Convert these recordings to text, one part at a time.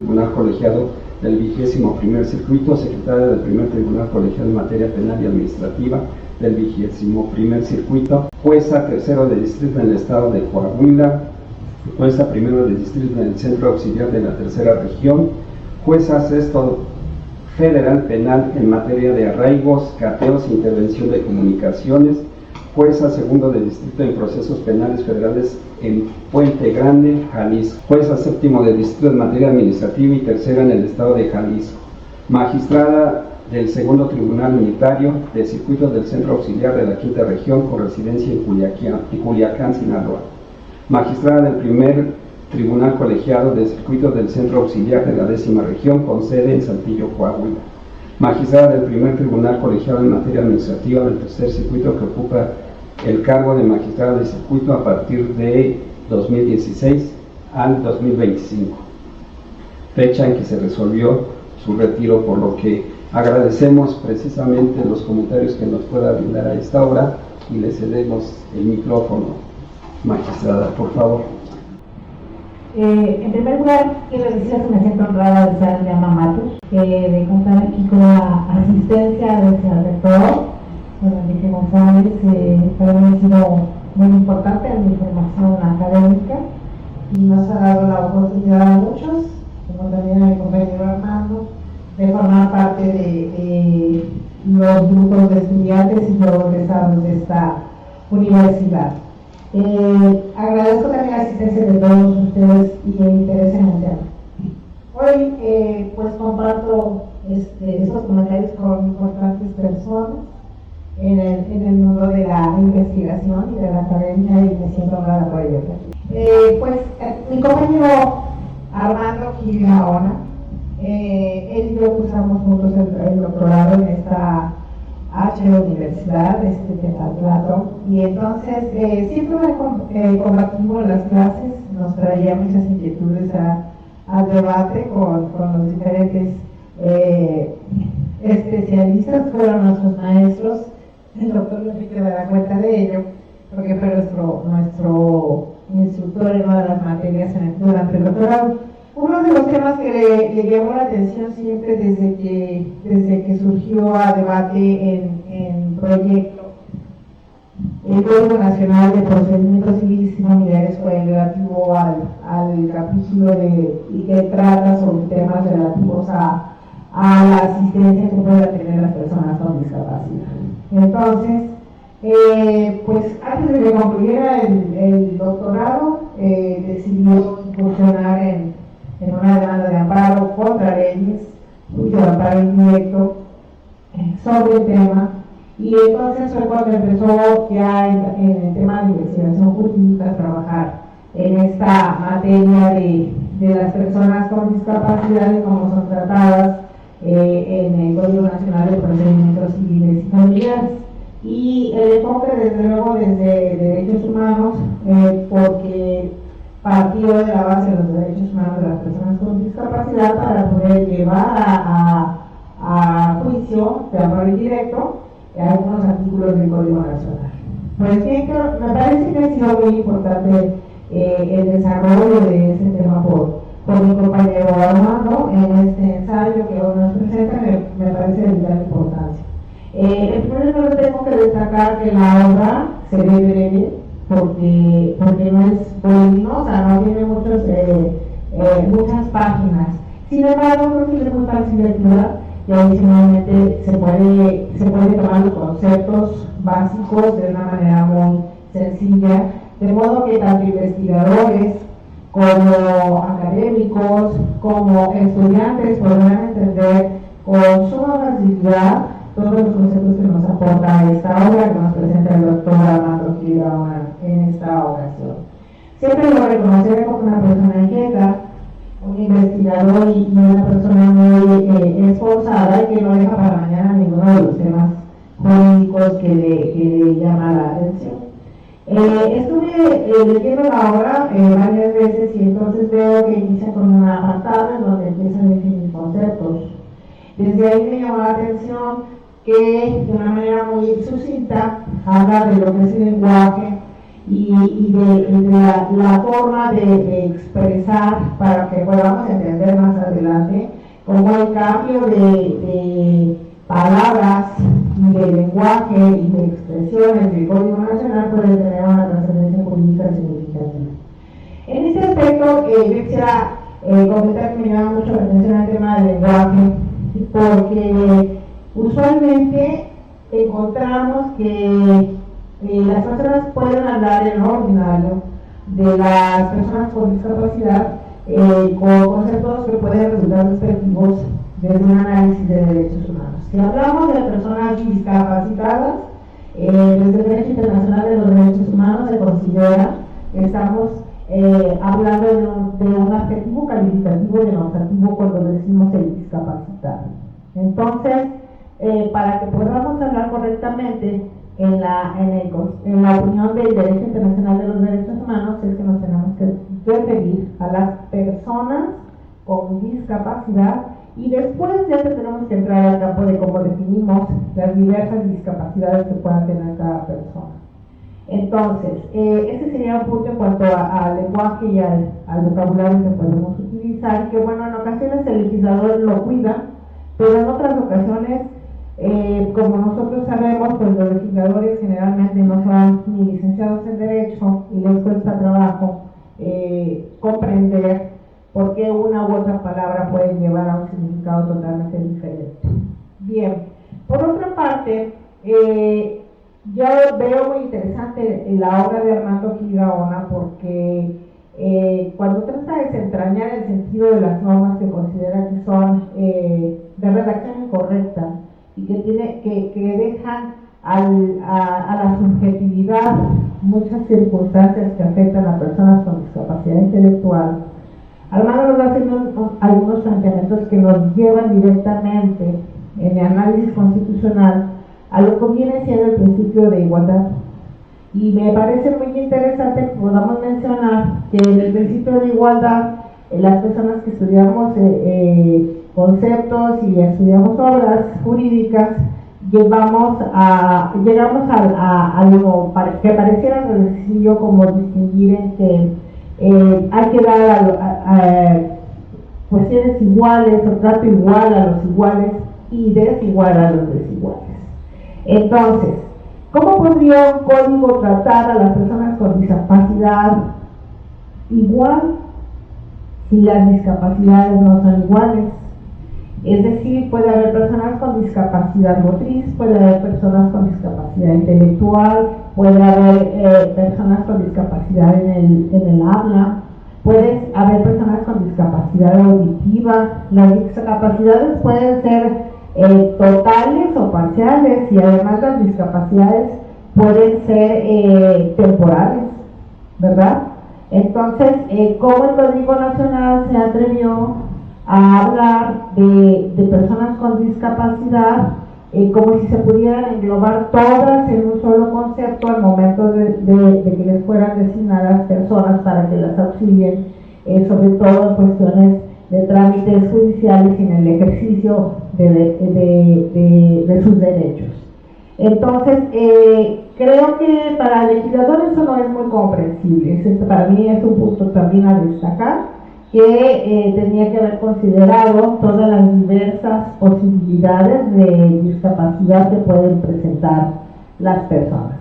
Tribunal Colegiado del 21º Circuito, secretaria del primer Tribunal Colegiado en materia penal y administrativa del 21º Circuito, jueza tercero de distrito en el estado de Coahuila, jueza primero de distrito en el Centro Auxiliar de la Tercera Región, jueza sexto federal penal en materia de arraigos, cateos e intervención de comunicaciones, jueza segundo de distrito en procesos penales federales en Puente Grande, Jalisco, jueza séptimo de distrito en materia administrativa y tercera en el estado de Jalisco, magistrada del segundo tribunal unitario del circuito del Centro Auxiliar de la Quinta Región con residencia en Culiacán, Sinaloa, magistrada del primer Tribunal Colegiado del Circuito del Centro Auxiliar de la 10ª Región con sede en Saltillo, Coahuila, magistrada del primer Tribunal Colegiado en materia administrativa del tercer circuito que ocupa el cargo de magistrada de circuito a partir de 2016 al 2025, fecha en que se resolvió su retiro, por lo que agradecemos precisamente los comentarios que nos pueda brindar a esta hora y le cedemos el micrófono. Magistrada, por favor. En primer lugar, quiero decirles que me siento honrada de ser Diana Matus, de contar aquí con la asistencia del señor rector, don Enrique González. Para mí ha sido muy importante en mi formación académica y nos ha dado la oportunidad a muchos, como también a mi compañero Armando, de formar parte de los grupos de estudiantes y los egresados de esta universidad. Agradezco también la asistencia de todos ustedes y el interés en el tema. Hoy pues comparto esos comentarios con importantes personas en el mundo de la investigación y de la academia y me siento honrada por ello. Mi compañero Armando Gil Gaona, él y yo cursamos juntos el doctorado en esta Universidad de Tecatlato, y entonces siempre combatimos las clases, nos traía muchas inquietudes al debate con los diferentes especialistas, fueron nuestros maestros. El doctor Enrique dará cuenta de ello, porque fue nuestro instructor en una de las materias durante el doctorado. Uno de los temas que le llamó la atención siempre desde que surgió a debate en proyecto el Código Nacional de Procedimientos Civiles y Familiares fue relativo al capítulo que trata sobre temas relativos a la asistencia que puedan tener las personas con discapacidad. Entonces, antes de que concluyera el doctorado, decidió incursionar en una demanda de amparo contra leyes, juicio de amparo indirecto sobre el tema, y entonces fue cuando empezó ya en el tema de investigación jurídica a trabajar en esta materia de las personas con discapacidad y cómo son tratadas en el Código Nacional de Procedimientos Civiles y Familiares. Y el enfoque, desde luego, desde derechos humanos, porque partió de la base de los derechos humanos de las personas con discapacidad para poder llevar a juicio de amparo indirecto algunos artículos del Código Nacional. Pues bien, me parece que ha sido muy importante el desarrollo de ese tema por mi compañero Armando en este ensayo que hoy nos presenta, me parece de vital importancia. En primer lugar, tengo que destacar que la obra se ve breve, porque no es voluminosa, no tiene muchas páginas. Sin embargo, creo que es muy fácil de lectura y adicionalmente se puede tomar los conceptos básicos de una manera muy sencilla, de modo que tanto investigadores como académicos, como estudiantes podrán entender con suma facilidad todos los conceptos que nos aporta esta obra que nos presenta el doctor Armando Gil Gaona en esta ocasión. Siempre lo reconoceré como una persona inquieta, un investigador y una persona muy esforzada y que no deja para mañana ninguno de los temas jurídicos que le llama la atención. Estuve leyendo la obra varias veces y entonces veo que inicia con una apartado en donde empiezan a definir conceptos. Desde ahí me llamó la atención que de una manera muy sucinta habla de lo que es el lenguaje y de la forma de expresar para que podamos entender más adelante cómo el cambio de palabras, de lenguaje y de expresiones del Código Nacional puede tener una trascendencia jurídica significativa. En este aspecto, yo quisiera comentar que me llama mucho la atención el tema del lenguaje, porque usualmente encontramos que las personas pueden hablar en lo ordinario de las personas con discapacidad con conceptos que pueden resultar despectivos desde un análisis de derechos humanos. Si hablamos de personas discapacitadas, desde el Derecho Internacional de los Derechos Humanos se considera que estamos hablando de un adjetivo calificativo denotativo cuando decimos el discapacitado. Entonces, para que podamos hablar correctamente en la opinión del Derecho Internacional de los Derechos Humanos, es que nos tenemos que referir a las personas con discapacidad y después ya tenemos que entrar al campo de cómo definimos las diversas discapacidades que pueda tener cada persona. Entonces, ese sería un punto en cuanto al lenguaje y al vocabulario que podemos utilizar, que bueno, en ocasiones el legislador lo cuida, pero en otras ocasiones, como nosotros sabemos, pues los legisladores generalmente no son ni licenciados en Derecho y les cuesta trabajo comprender por qué una u otra palabra puede llevar a un significado totalmente diferente. Bien, por otra parte, yo veo muy interesante la obra de Armando Gil Gaona porque cuando trata de desentrañar el sentido de las normas que considera que son de redacción incorrecta y que dejan a la subjetividad muchas circunstancias que afectan a personas con discapacidad intelectual, Armando nos va haciendo algunos planteamientos que nos llevan directamente en el análisis constitucional a lo que viene siendo el principio de igualdad. Y me parece muy interesante que podamos mencionar que en el principio de igualdad, las personas que estudiamos conceptos y estudiamos obras jurídicas, llegamos a algo que pareciera sencillo como distinguir en que hay que dar cuestiones iguales o trato igual a los iguales y desigual a los desiguales. Entonces, ¿cómo podría un código tratar a las personas con discapacidad igual si las discapacidades no son iguales? Es decir, puede haber personas con discapacidad motriz, puede haber personas con discapacidad intelectual, puede haber personas con discapacidad en el habla, puede haber personas con discapacidad auditiva. Las discapacidades pueden ser totales o parciales y además las discapacidades pueden ser temporales, ¿verdad? Entonces, ¿cómo el Código Nacional se atrevió a hablar de personas con discapacidad como si se pudieran englobar todas en un solo concepto al momento de que les fueran designadas personas para que las auxilien, sobre todo en cuestiones de trámites judiciales y en el ejercicio de sus derechos? Entonces, creo que para el legislador eso no es muy comprensible. Para mí es un punto también a destacar, que tenía que haber considerado todas las diversas posibilidades de discapacidad que pueden presentar las personas.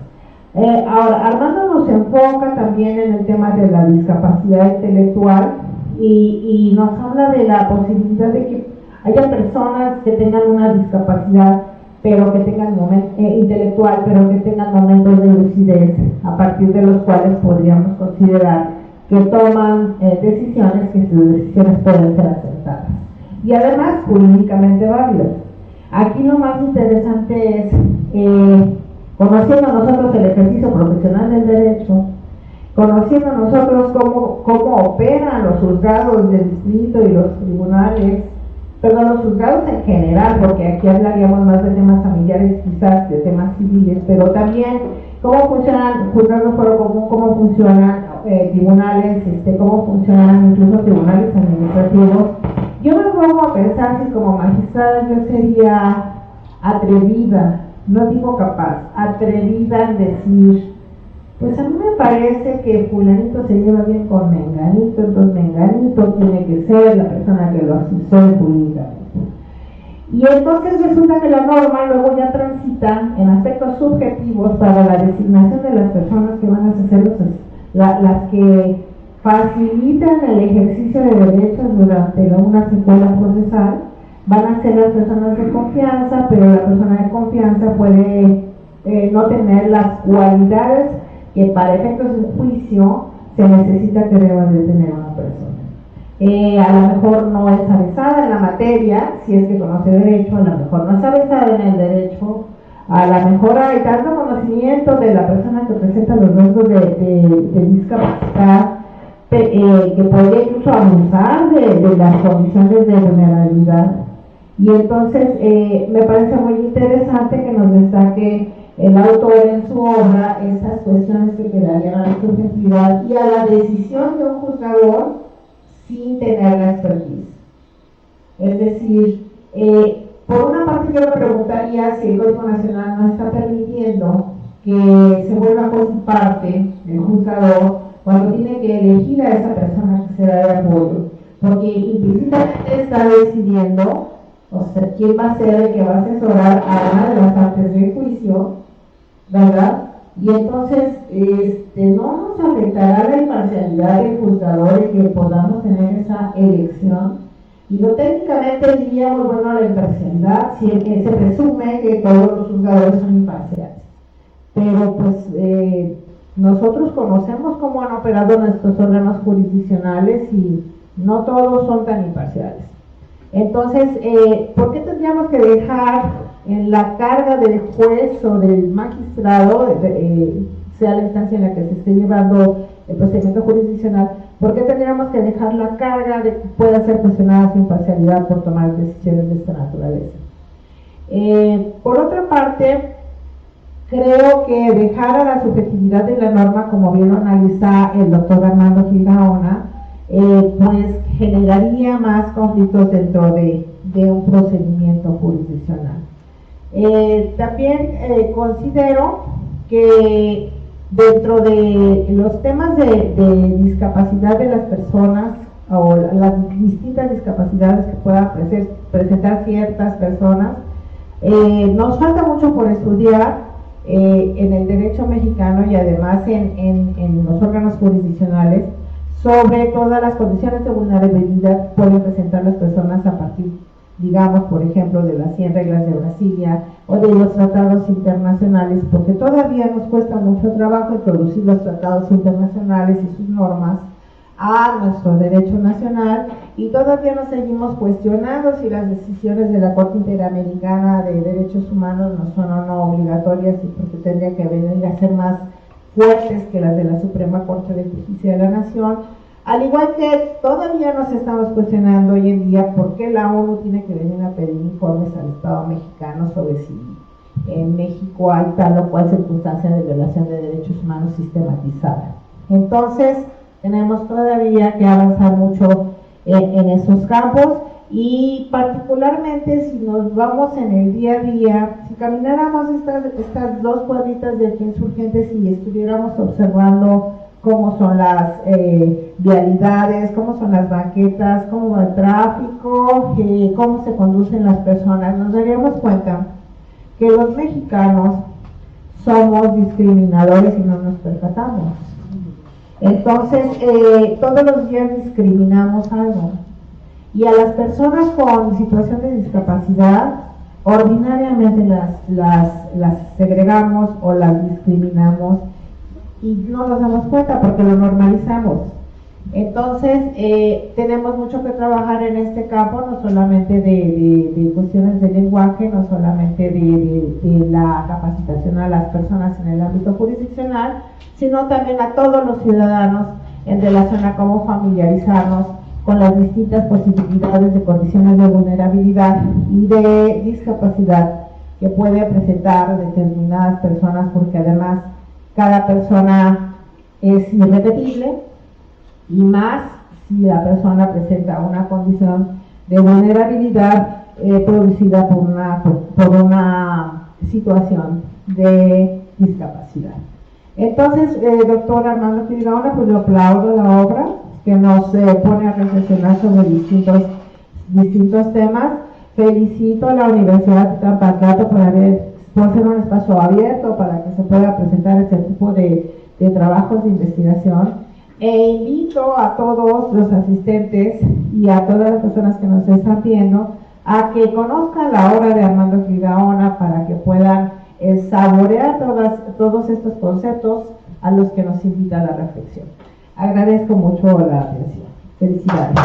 Ahora, Armando nos enfoca también en el tema de la discapacidad intelectual y nos habla de la posibilidad de que haya personas que tengan una discapacidad pero que tengan intelectual, pero que tengan momentos de lucidez a partir de los cuales podríamos considerar que toman decisiones, que sus decisiones pueden ser aceptadas y además jurídicamente válidas. Aquí lo más interesante es, conociendo nosotros el ejercicio profesional del derecho, conociendo nosotros cómo operan los juzgados del distrito y los tribunales, perdón, los juzgados en general, porque aquí hablaríamos más de temas familiares, quizás de temas civiles, pero también cómo funcionan juzgados fuero común, cómo funcionan tribunales, cómo funcionan incluso tribunales administrativos. Yo me pongo a pensar si como magistrada yo sería atrevida, no digo capaz, atrevida en decir Pues a mí me parece que fulanito se lleva bien con menganito, entonces menganito tiene que ser la persona que lo asesore jurídicamente. Y entonces resulta que la norma luego ya transita en aspectos subjetivos para la designación de las personas que van a ser las que facilitan el ejercicio de derechos durante una secuela procesal. Van a ser las personas de confianza, pero la persona de confianza puede no tener las cualidades que para efectos de un juicio se necesita que deba de tener una persona. A lo mejor no es avesada en la materia, si es que conoce derecho, a lo mejor no es avesada en el derecho, a lo mejor hay tanto conocimiento de la persona que presenta los rasgos de discapacidad que puede incluso abusar de las condiciones de vulnerabilidad. Y entonces me parece muy interesante que nos destaque el autor en su obra esas cuestiones que quedarían a la subjetividad y a la decisión de un juzgador sin tener la expertise. Es decir, por una parte yo me preguntaría si el Código Nacional no está permitiendo que se vuelva por su parte el juzgador cuando tiene que elegir a esa persona que será de apoyo, porque implícitamente está decidiendo, o sea, quién va a ser el que va a asesorar a una de las partes del juicio, ¿verdad? Y entonces no nos afectará la imparcialidad del juzgador y que podamos tener esa elección. Y no técnicamente diríamos, bueno, la imparcialidad, si es que se presume que todos los juzgadores son imparciales. Pero pues nosotros conocemos cómo han operado nuestros órganos jurisdiccionales y no todos son tan imparciales. Entonces, ¿por qué tendríamos que dejar en la carga del juez o del magistrado, sea la instancia en la que se esté llevando el procedimiento jurisdiccional, por qué tendríamos que dejar la carga de que pueda ser cuestionada su imparcialidad por tomar decisiones de esta naturaleza? Por otra parte, creo que dejar a la subjetividad de la norma, como bien lo analiza el doctor Armando Gil Gaona, pues generaría más conflictos dentro de un procedimiento jurisdiccional. También considero que dentro de los temas de discapacidad de las personas o las distintas discapacidades que puedan presentar ciertas personas, nos falta mucho por estudiar en el derecho mexicano y además en los órganos jurisdiccionales sobre todas las condiciones de vulnerabilidad que pueden presentar las personas a partir, digamos, por ejemplo, de las 100 reglas de Brasilia o de los tratados internacionales, porque todavía nos cuesta mucho trabajo introducir los tratados internacionales y sus normas a nuestro derecho nacional, y todavía nos seguimos cuestionando si las decisiones de la Corte Interamericana de Derechos Humanos no son o no obligatorias, y porque tendría que venir a ser más fuertes que las de la Suprema Corte de Justicia de la Nación, al igual que todavía nos estamos cuestionando hoy en día por qué la ONU tiene que venir a pedir informes al Estado mexicano sobre si en México hay tal o cual circunstancia de violación de derechos humanos sistematizada. Entonces, tenemos todavía que avanzar mucho en esos campos, y particularmente si nos vamos en el día a día, si camináramos estas dos cuadritas de aquí Insurgentes y estuviéramos observando cómo son las vialidades, cómo son las banquetas, cómo va el tráfico, cómo se conducen las personas, nos daríamos cuenta que los mexicanos somos discriminadores y no nos percatamos. Entonces, todos los días discriminamos algo. Y a las personas con situación de discapacidad, ordinariamente las segregamos o las discriminamos y no nos damos cuenta porque lo normalizamos. Entonces, tenemos mucho que trabajar en este campo, no solamente de cuestiones de lenguaje, no solamente de la capacitación a las personas en el ámbito jurisdiccional, sino también a todos los ciudadanos en relación a cómo familiarizarnos con las distintas posibilidades de condiciones de vulnerabilidad y de discapacidad que puede presentar determinadas personas, porque además cada persona es irrepetible, y más si la persona presenta una condición de vulnerabilidad producida por una situación de discapacidad. Entonces, doctor Armando Figueroa, pues yo aplaudo la obra, que nos pone a reflexionar sobre distintos temas. Felicito a la Universidad de Tampaclato por ser un espacio abierto para que se pueda presentar este tipo de trabajos de investigación. E invito a todos los asistentes y a todas las personas que nos están viendo a que conozcan la obra de Armando Figueroa para que puedan saborear todos estos conceptos a los que nos invita a la reflexión. Agradezco mucho la atención. Felicidades.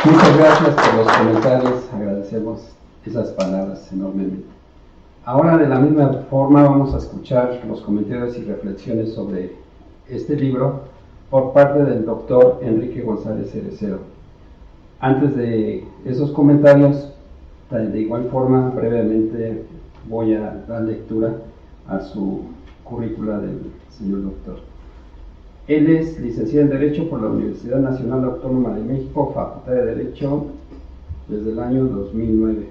Muchas gracias por los comentarios, agradecemos esas palabras enormemente. Ahora, de la misma forma, vamos a escuchar los comentarios y reflexiones sobre este libro por parte del doctor Enrique González Cerecero. Antes de esos comentarios, de igual forma, brevemente voy a dar lectura a su currícula del señor doctor. Él es licenciado en Derecho por la Universidad Nacional Autónoma de México, Facultad de Derecho, desde el año 2009.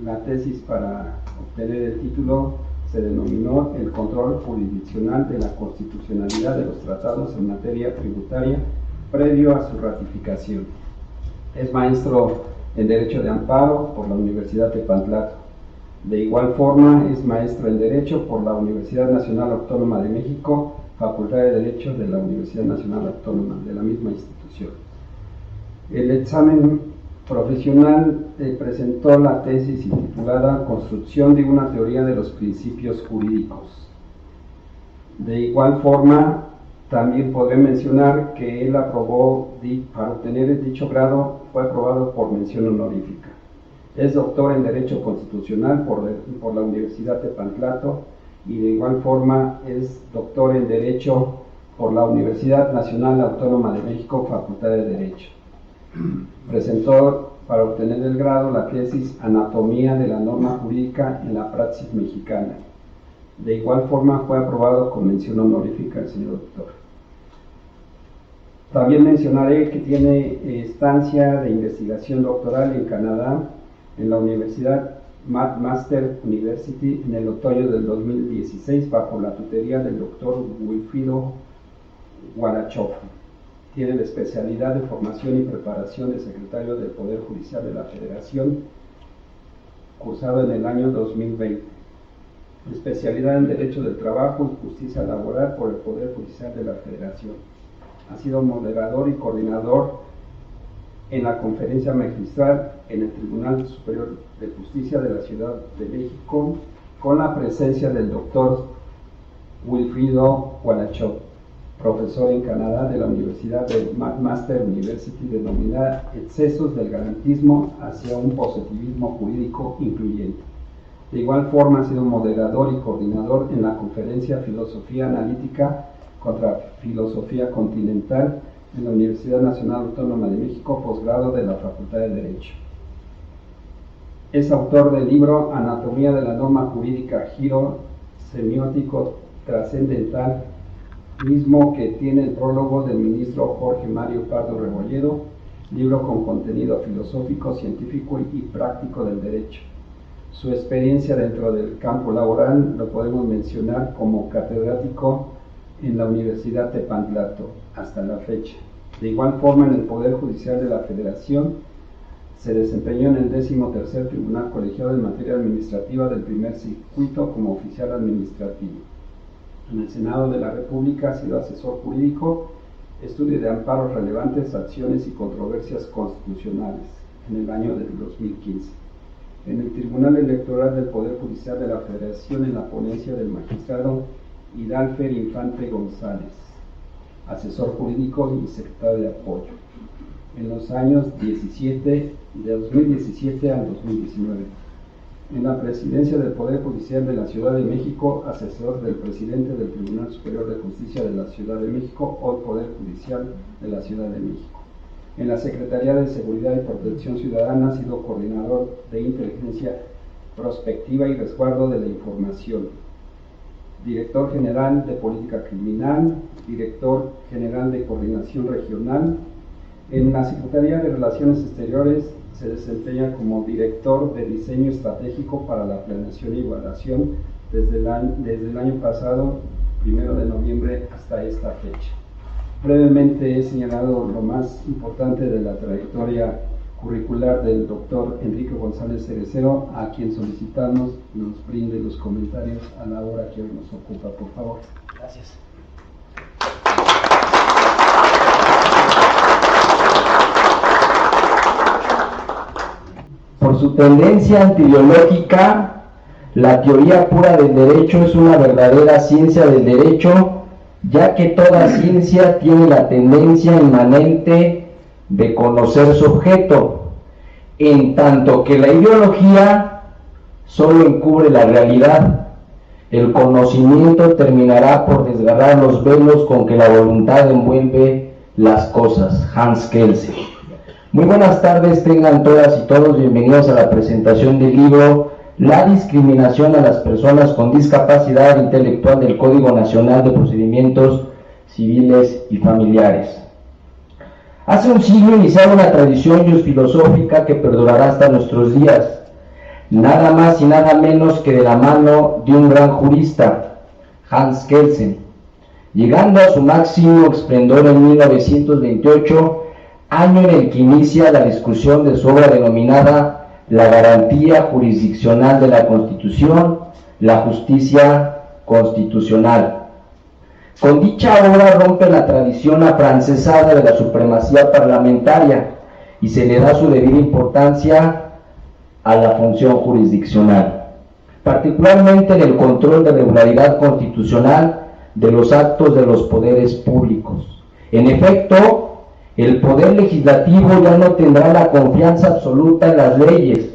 La tesis para obtener el título se denominó El control jurisdiccional de la constitucionalidad de los tratados en materia tributaria previo a su ratificación. Es maestro en Derecho de Amparo por la Universidad de Tepantlato. De igual forma, es maestro en Derecho por la Universidad Nacional Autónoma de México, Facultad de Derecho de la Universidad Nacional Autónoma, de la misma institución. El examen profesional presentó la tesis titulada Construcción de una teoría de los principios jurídicos. De igual forma, también podré mencionar que él aprobó, para obtener dicho grado, fue aprobado por mención honorífica. Es doctor en Derecho Constitucional por la Universidad de Tepantlato y de igual forma es doctor en Derecho por la Universidad Nacional Autónoma de México, Facultad de Derecho. Presentó para obtener el grado la tesis Anatomía de la norma jurídica en la praxis mexicana. De igual forma fue aprobado con mención honorífica el señor doctor. También mencionaré que tiene estancia de investigación doctoral en Canadá, en la Universidad McMaster University, en el otoño del 2016, bajo la tutoría del doctor Wilfrido Guarachoff. Tiene la especialidad de formación y preparación de secretario del Poder Judicial de la Federación, cursado en el año 2020. Especialidad en Derecho del Trabajo y Justicia Laboral por el Poder Judicial de la Federación. Ha sido moderador y coordinador en la conferencia magistral en el Tribunal Superior de Justicia de la Ciudad de México, con la presencia del doctor Wilfrido Guarachoff, profesor en Canadá de la Universidad de McMaster University, denominada Excesos del Garantismo hacia un positivismo jurídico incluyente. De igual forma ha sido moderador y coordinador en la conferencia Filosofía Analítica contra Filosofía Continental en la Universidad Nacional Autónoma de México, posgrado de la Facultad de Derecho. Es autor del libro Anatomía de la norma jurídica, giro semiótico trascendental, mismo que tiene el prólogo del ministro Jorge Mario Pardo Rebolledo, libro con contenido filosófico, científico y práctico del derecho. Su experiencia dentro del campo laboral lo podemos mencionar como catedrático en la Universidad de Tepantlato hasta la fecha. De igual forma, en el Poder Judicial de la Federación se desempeñó en el 13º Tribunal Colegiado en materia administrativa del primer circuito como oficial administrativo. En el Senado de la República ha sido asesor jurídico, estudio de amparos relevantes, acciones y controversias constitucionales en el año del 2015. En el Tribunal Electoral del Poder Judicial de la Federación, en la ponencia del magistrado Hidalfer Infante González, asesor jurídico y secretario de apoyo, en los años de 2017 al 2019. En la presidencia del Poder Judicial de la Ciudad de México, asesor del presidente del Tribunal Superior de Justicia de la Ciudad de México, hoy Poder Judicial de la Ciudad de México. En la Secretaría de Seguridad y Protección Ciudadana ha sido coordinador de inteligencia prospectiva y resguardo de la información, director general de Política Criminal, director general de Coordinación Regional. En la Secretaría de Relaciones Exteriores, Se desempeña como director de diseño estratégico para la planeación y evaluación desde el año pasado, 1 de noviembre, hasta esta fecha. Brevemente he señalado lo más importante de la trayectoria curricular del doctor Enrique González Cerecero, a quien solicitamos nos brinde los comentarios a la hora que hoy nos ocupa, por favor. Gracias. Por su tendencia antibiológica, la teoría pura del derecho es una verdadera ciencia del derecho, ya que toda ciencia tiene la tendencia inmanente de conocer su objeto, en tanto que la ideología solo encubre la realidad. El conocimiento terminará por desgarrar los velos con que la voluntad envuelve las cosas. Hans Kelsen. Muy buenas tardes, tengan todas y todos bienvenidos a la presentación del libro La discriminación a las personas con discapacidad intelectual del Código Nacional de Procedimientos Civiles y Familiares. Hace un siglo iniciaba una tradición filosófica que perdurará hasta nuestros días, nada más y nada menos que de la mano de un gran jurista, Hans Kelsen, llegando a su máximo esplendor en 1928, año en el que inicia la discusión de su obra denominada La garantía jurisdiccional de la Constitución, la justicia constitucional. Con dicha obra rompe la tradición afrancesada de la supremacía parlamentaria y se le da su debida importancia a la función jurisdiccional, particularmente en el control de regularidad constitucional de los actos de los poderes públicos. En efecto, el poder legislativo ya no tendrá la confianza absoluta en las leyes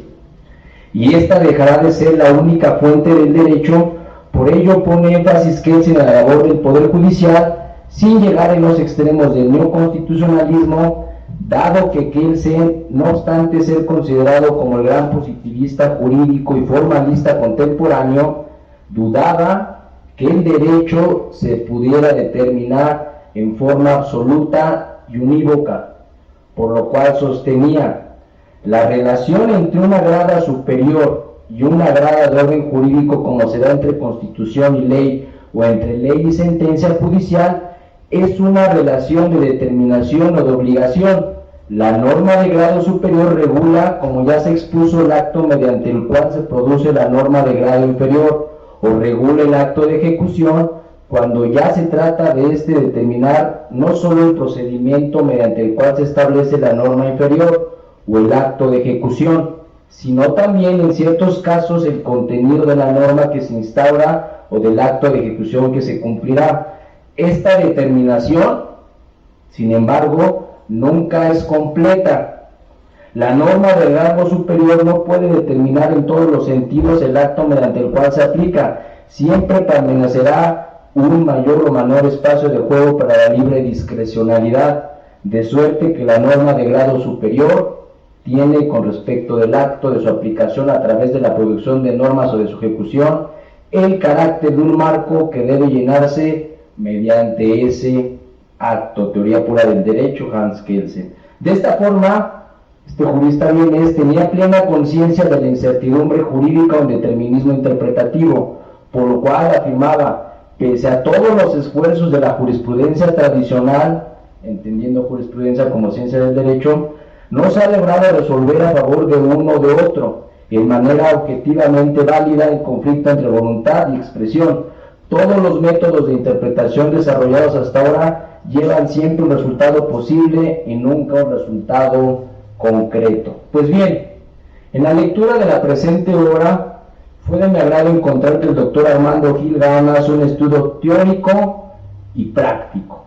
y esta dejará de ser la única fuente del derecho. Por ello pone énfasis Kelsen en la labor del poder judicial sin llegar en los extremos del neoconstitucionalismo, dado que Kelsen, no obstante ser considerado como el gran positivista jurídico y formalista contemporáneo, dudaba que el derecho se pudiera determinar en forma absoluta y unívoca, por lo cual sostenía la relación entre una grada superior y una grada de orden jurídico, como se da entre constitución y ley o entre ley y sentencia judicial, es una relación de determinación o de obligación. La norma de grado superior regula, como ya se expuso, el acto mediante el cual se produce la norma de grado inferior, o regula el acto de ejecución cuando ya se trata de determinar no solo el procedimiento mediante el cual se establece la norma inferior o el acto de ejecución, sino también en ciertos casos el contenido de la norma que se instaura o del acto de ejecución que se cumplirá. Esta determinación, sin embargo, nunca es completa. La norma de rango superior no puede determinar en todos los sentidos el acto mediante el cual se aplica. Siempre permanecerá un mayor o menor espacio de juego para la libre discrecionalidad, de suerte que la norma de grado superior tiene, con respecto del acto de su aplicación a través de la producción de normas o de su ejecución, el carácter de un marco que debe llenarse mediante ese acto. Teoría pura del derecho, Hans Kelsen. De esta forma, este jurista vienés tenía plena conciencia de la incertidumbre jurídica o el determinismo interpretativo, por lo cual afirmaba: pese a todos los esfuerzos de la jurisprudencia tradicional, entendiendo jurisprudencia como ciencia del derecho, no se ha logrado resolver a favor de uno o de otro, en manera objetivamente válida, el conflicto entre voluntad y expresión. Todos los métodos de interpretación desarrollados hasta ahora llevan siempre un resultado posible y nunca un resultado concreto. Pues bien, en la lectura de la presente obra, fue de mi agrado encontrar que el doctor Armando Gil Gama hace un estudio teórico y práctico.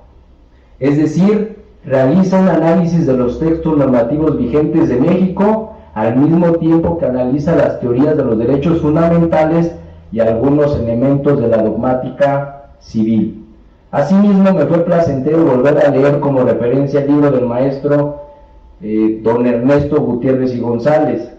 Es decir, realiza un análisis de los textos normativos vigentes de México, al mismo tiempo que analiza las teorías de los derechos fundamentales y algunos elementos de la dogmática civil. Asimismo, me fue placentero volver a leer como referencia el libro del maestro don Ernesto Gutiérrez y González,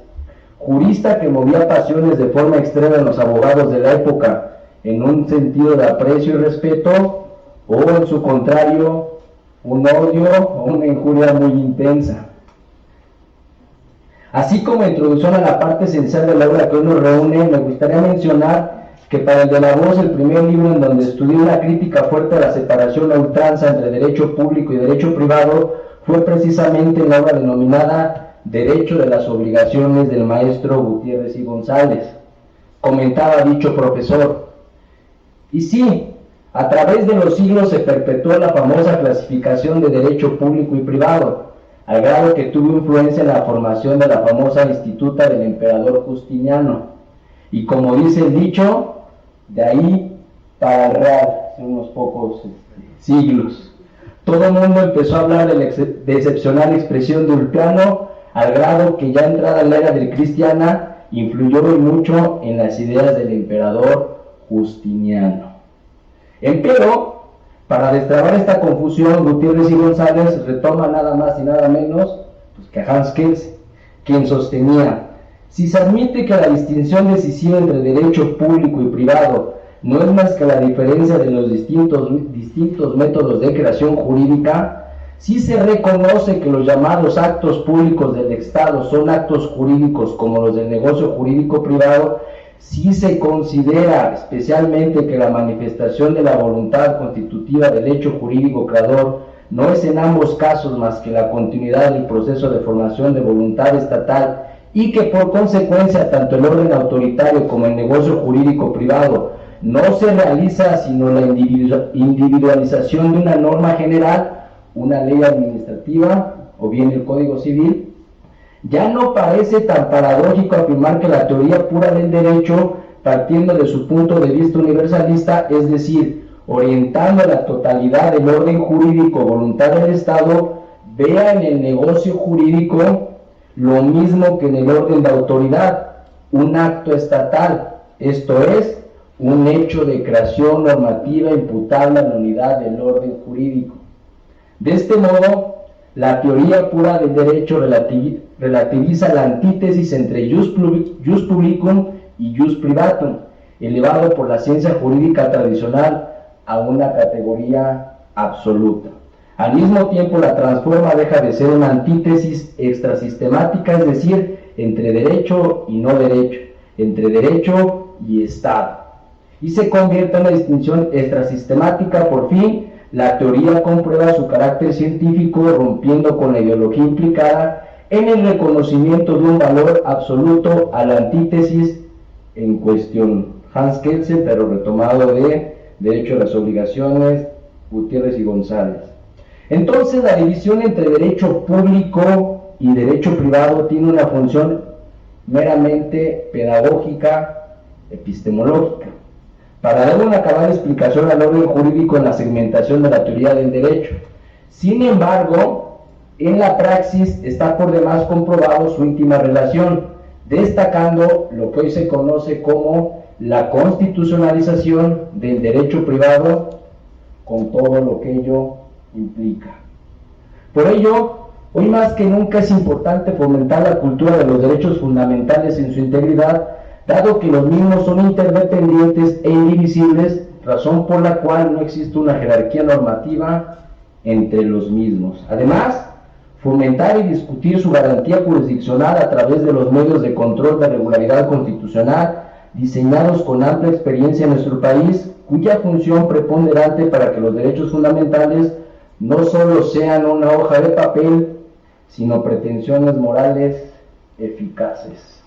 jurista que movía pasiones de forma extrema en los abogados de la época, en un sentido de aprecio y respeto, o en su contrario, un odio o una injuria muy intensa. Así como introducción a la parte esencial de la obra que hoy nos reúne, me gustaría mencionar que para el de la Voz, el primer libro en donde estudié una crítica fuerte a la separación a ultranza entre derecho público y derecho privado, fue precisamente en la obra denominada Derecho de las Obligaciones del maestro Gutiérrez y González. Comentaba dicho profesor: y sí, a través de los siglos se perpetuó la famosa clasificación de derecho público y privado, al grado que tuvo influencia en la formación de la famosa instituta del emperador Justiniano. Y como dice el dicho, de ahí para el real, hace unos pocos siglos, todo el mundo empezó a hablar de la excepcional expresión de Ulpiano, al grado que ya entrada en la era del cristiana, influyó muy mucho en las ideas del emperador Justiniano. Empero, para destrabar esta confusión, Gutiérrez y González retoma nada más y nada menos pues, que a Hans Kelsen, quien sostenía: si se admite que la distinción decisiva entre derecho público y privado no es más que la diferencia de los distintos métodos de creación jurídica, si se reconoce que los llamados actos públicos del Estado son actos jurídicos como los del negocio jurídico privado, si se considera especialmente que la manifestación de la voluntad constitutiva del hecho jurídico creador no es en ambos casos más que la continuidad del proceso de formación de voluntad estatal, y que por consecuencia tanto el orden autoritario como el negocio jurídico privado no se realiza sino la individualización de una norma general, una ley administrativa o bien el Código Civil, ya no parece tan paradójico afirmar que la teoría pura del derecho, partiendo de su punto de vista universalista, es decir, orientando la totalidad del orden jurídico voluntad del Estado, vea en el negocio jurídico lo mismo que en el orden de autoridad, un acto estatal, esto es, un hecho de creación normativa imputable a la unidad del orden jurídico. De este modo, la teoría pura del derecho relativiza la antítesis entre jus publicum y jus privatum, elevado por la ciencia jurídica tradicional a una categoría absoluta. Al mismo tiempo la transforma, deja de ser una antítesis extrasistemática, es decir, entre derecho y no derecho, entre derecho y Estado, y se convierte en una distinción extrasistemática. Por fin, la teoría comprueba su carácter científico, rompiendo con la ideología implicada en el reconocimiento de un valor absoluto a la antítesis en cuestión. Hans Kelsen, pero retomado de Derecho de las Obligaciones, Gutiérrez y González. Entonces, la división entre derecho público y derecho privado tiene una función meramente pedagógica, epistemológica, para dar una acabada explicación al orden jurídico en la segmentación de la teoría del derecho. Sin embargo, en la praxis está por demás comprobado su íntima relación, destacando lo que hoy se conoce como la constitucionalización del derecho privado con todo lo que ello implica. Por ello, hoy más que nunca es importante fomentar la cultura de los derechos fundamentales en su integridad, dado que los mismos son interdependientes e indivisibles, razón por la cual no existe una jerarquía normativa entre los mismos. Además, fomentar y discutir su garantía jurisdiccional a través de los medios de control de regularidad constitucional diseñados con amplia experiencia en nuestro país, cuya función preponderante para que los derechos fundamentales no solo sean una hoja de papel, sino pretensiones morales eficaces.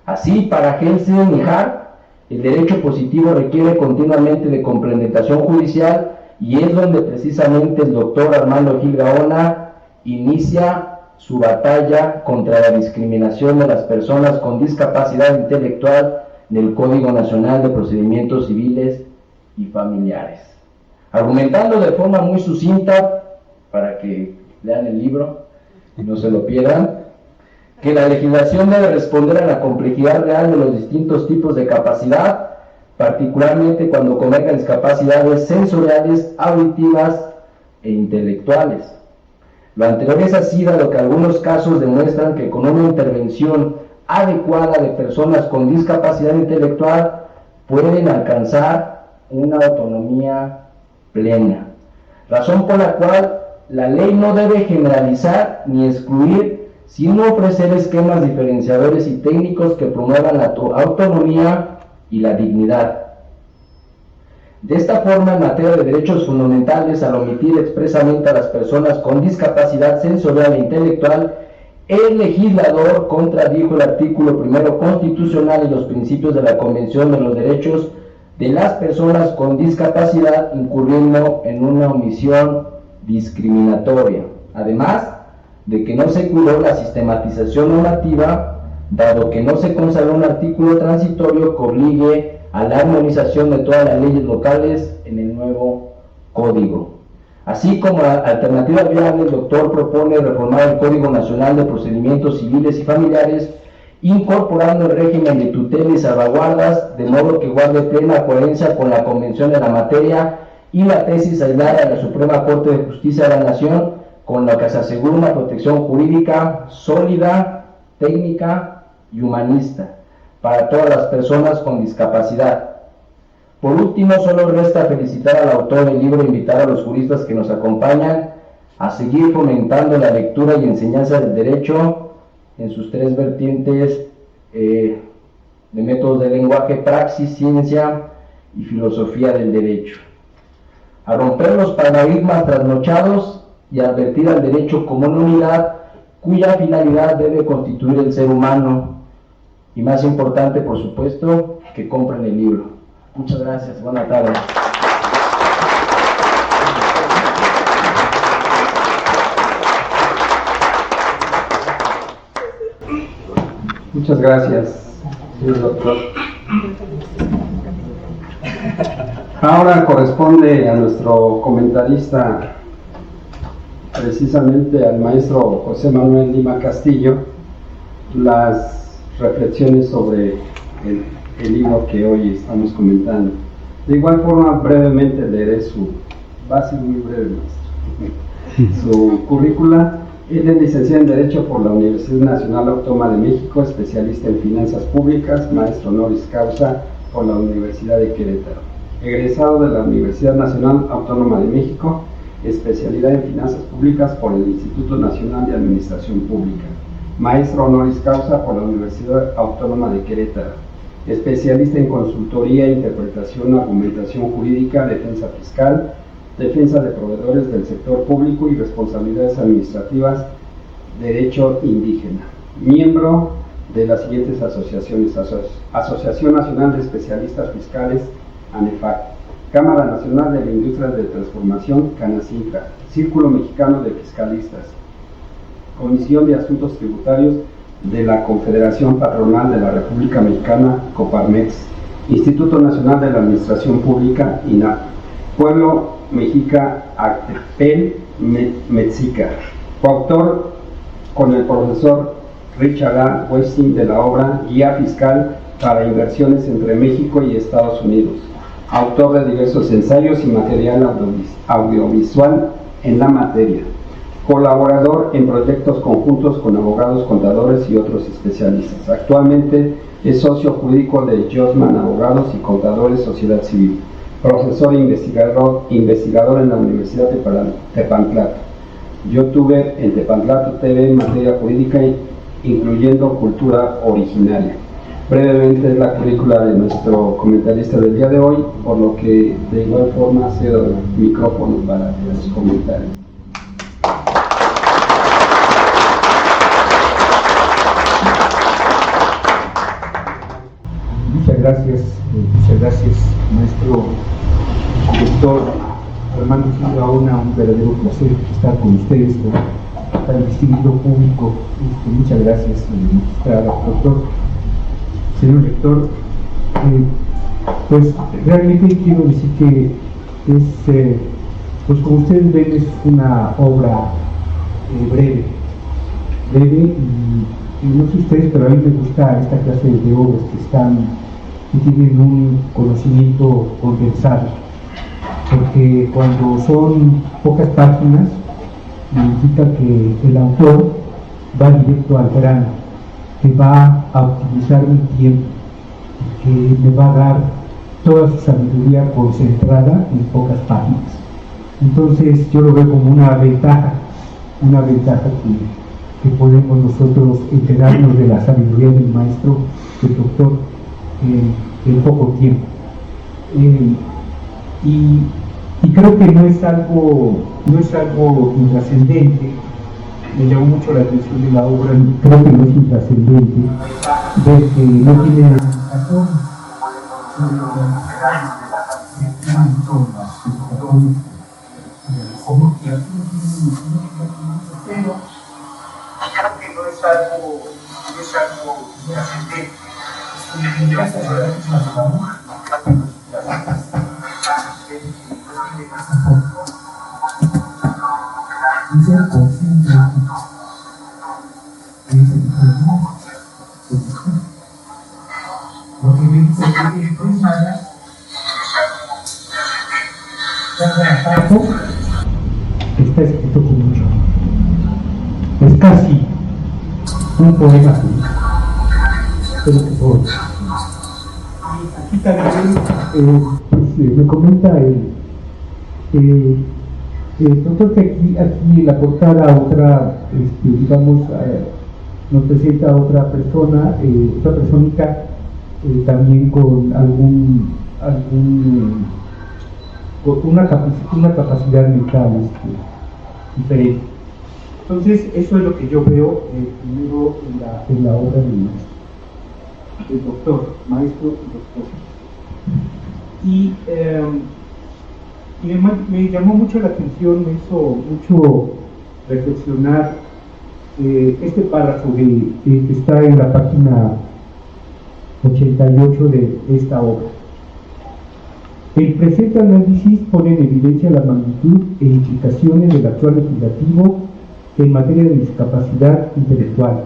Así, para Kelsen y Hart, el derecho positivo requiere continuamente de complementación judicial, y es donde precisamente el doctor Armando Gil Gaona inicia su batalla contra la discriminación de las personas con discapacidad intelectual del Código Nacional de Procedimientos Civiles y Familiares, argumentando de forma muy sucinta, para que lean el libro y no se lo pierdan, que la legislación debe responder a la complejidad real de los distintos tipos de capacidad, particularmente cuando convergen discapacidades sensoriales, auditivas e intelectuales. Lo anterior es así, dado que algunos casos demuestran que con una intervención adecuada de personas con discapacidad intelectual pueden alcanzar una autonomía plena, razón por la cual la ley no debe generalizar ni excluir, sin ofrecer esquemas diferenciadores y técnicos que promuevan la autonomía y la dignidad. De esta forma, en materia de derechos fundamentales, al omitir expresamente a las personas con discapacidad sensorial e intelectual, el legislador contradijo el artículo 1 constitucional y los principios de la Convención de los Derechos de las Personas con Discapacidad, incurriendo en una omisión discriminatoria. Además de que no se cuidó la sistematización normativa, dado que no se consagró un artículo transitorio que obligue a la armonización de todas las leyes locales en el nuevo código. Así como alternativa viable, el doctor propone reformar el Código Nacional de Procedimientos Civiles y Familiares, incorporando el régimen de tutela y salvaguardas, de modo que guarde plena coherencia con la Convención de la materia y la tesis aislada de la Suprema Corte de Justicia de la Nación, con la que se asegura una protección jurídica sólida, técnica y humanista para todas las personas con discapacidad. Por último, solo resta felicitar al autor del libro e invitar a los juristas que nos acompañan a seguir fomentando la lectura y enseñanza del derecho en sus tres vertientes de métodos de lenguaje, praxis, ciencia y filosofía del derecho. A romper los paradigmas trasnochados y a advertir al derecho como una unidad cuya finalidad debe constituir el ser humano. Y más importante, por supuesto, que compren el libro. Muchas gracias. Buenas tardes. Muchas gracias, señor doctor. Ahora corresponde a nuestro comentarista, precisamente al maestro José Manuel Lima Castillo, las reflexiones sobre el libro que hoy estamos comentando. De igual forma, brevemente leeré va a ser muy breve, su currícula. Él es licenciado en Derecho por la Universidad Nacional Autónoma de México, especialista en Finanzas Públicas, maestro honoris causa por la Universidad de Querétaro. Egresado de la Universidad Nacional Autónoma de México, especialidad en Finanzas Públicas por el Instituto Nacional de Administración Pública. Maestro honoris causa por la Universidad Autónoma de Querétaro, especialista en consultoría, interpretación, argumentación jurídica, defensa fiscal, defensa de proveedores del sector público y responsabilidades administrativas, derecho indígena. Miembro de las siguientes asociaciones: Asociación Nacional de Especialistas Fiscales, ANEFAC, Cámara Nacional de la Industria de Transformación, CANACINTRA, Círculo Mexicano de Fiscalistas, Comisión de Asuntos Tributarios de la Confederación Patronal de la República Mexicana, Coparmex, Instituto Nacional de la Administración Pública, INAP, Pueblo Mexica, Actepel, Mexica. Coautor con el profesor Richard A. Westing de la obra Guía Fiscal para Inversiones entre México y Estados Unidos. Autor de diversos ensayos y material audiovisual en la materia. Colaborador en proyectos conjuntos con abogados, contadores y otros especialistas. Actualmente es socio jurídico de Josman Abogados y Contadores Sociedad Civil. Profesor e investigador en la Universidad de Tepantlato. Youtuber en Tepantlato TV en materia jurídica, incluyendo cultura originaria. Brevemente es la currícula de nuestro comentarista del día de hoy, por lo que de igual forma cedo el micrófono para los comentarios. Muchas gracias, maestro doctor Armando Silva. Un verdadero placer estar con ustedes, con tan distinguido público. Muchas gracias, magistrado, doctor. Señor rector, pues realmente quiero decir que es, pues como ustedes ven, es una obra breve y no sé ustedes, pero a mí me gusta esta clase de obras que tienen un conocimiento condensado, porque cuando son pocas páginas significa que el autor va directo al grano, que va a optimizar mi tiempo, que me va a dar toda su sabiduría concentrada en pocas páginas. Entonces yo lo veo como una ventaja que podemos nosotros enterarnos de la sabiduría del maestro, del doctor, en poco tiempo. Y creo que no es algo intrascendente. Me llamó mucho la atención de la obra, creo que no es intrascendente, ver que no tiene razón está escrito con mucho amor. Es casi un poema pero aquí también me comenta el doctor que aquí en la portada otra, digamos, nos presenta a otra persona, otra personita también con una capacidad mental diferente. Entonces, eso es lo que yo veo primero en la obra del doctor, maestro y doctor. Y me llamó mucho la atención, me hizo mucho reflexionar este párrafo que está en la página 88 de esta obra. El presente análisis pone en evidencia la magnitud e implicaciones del actual legislativo en materia de discapacidad intelectual.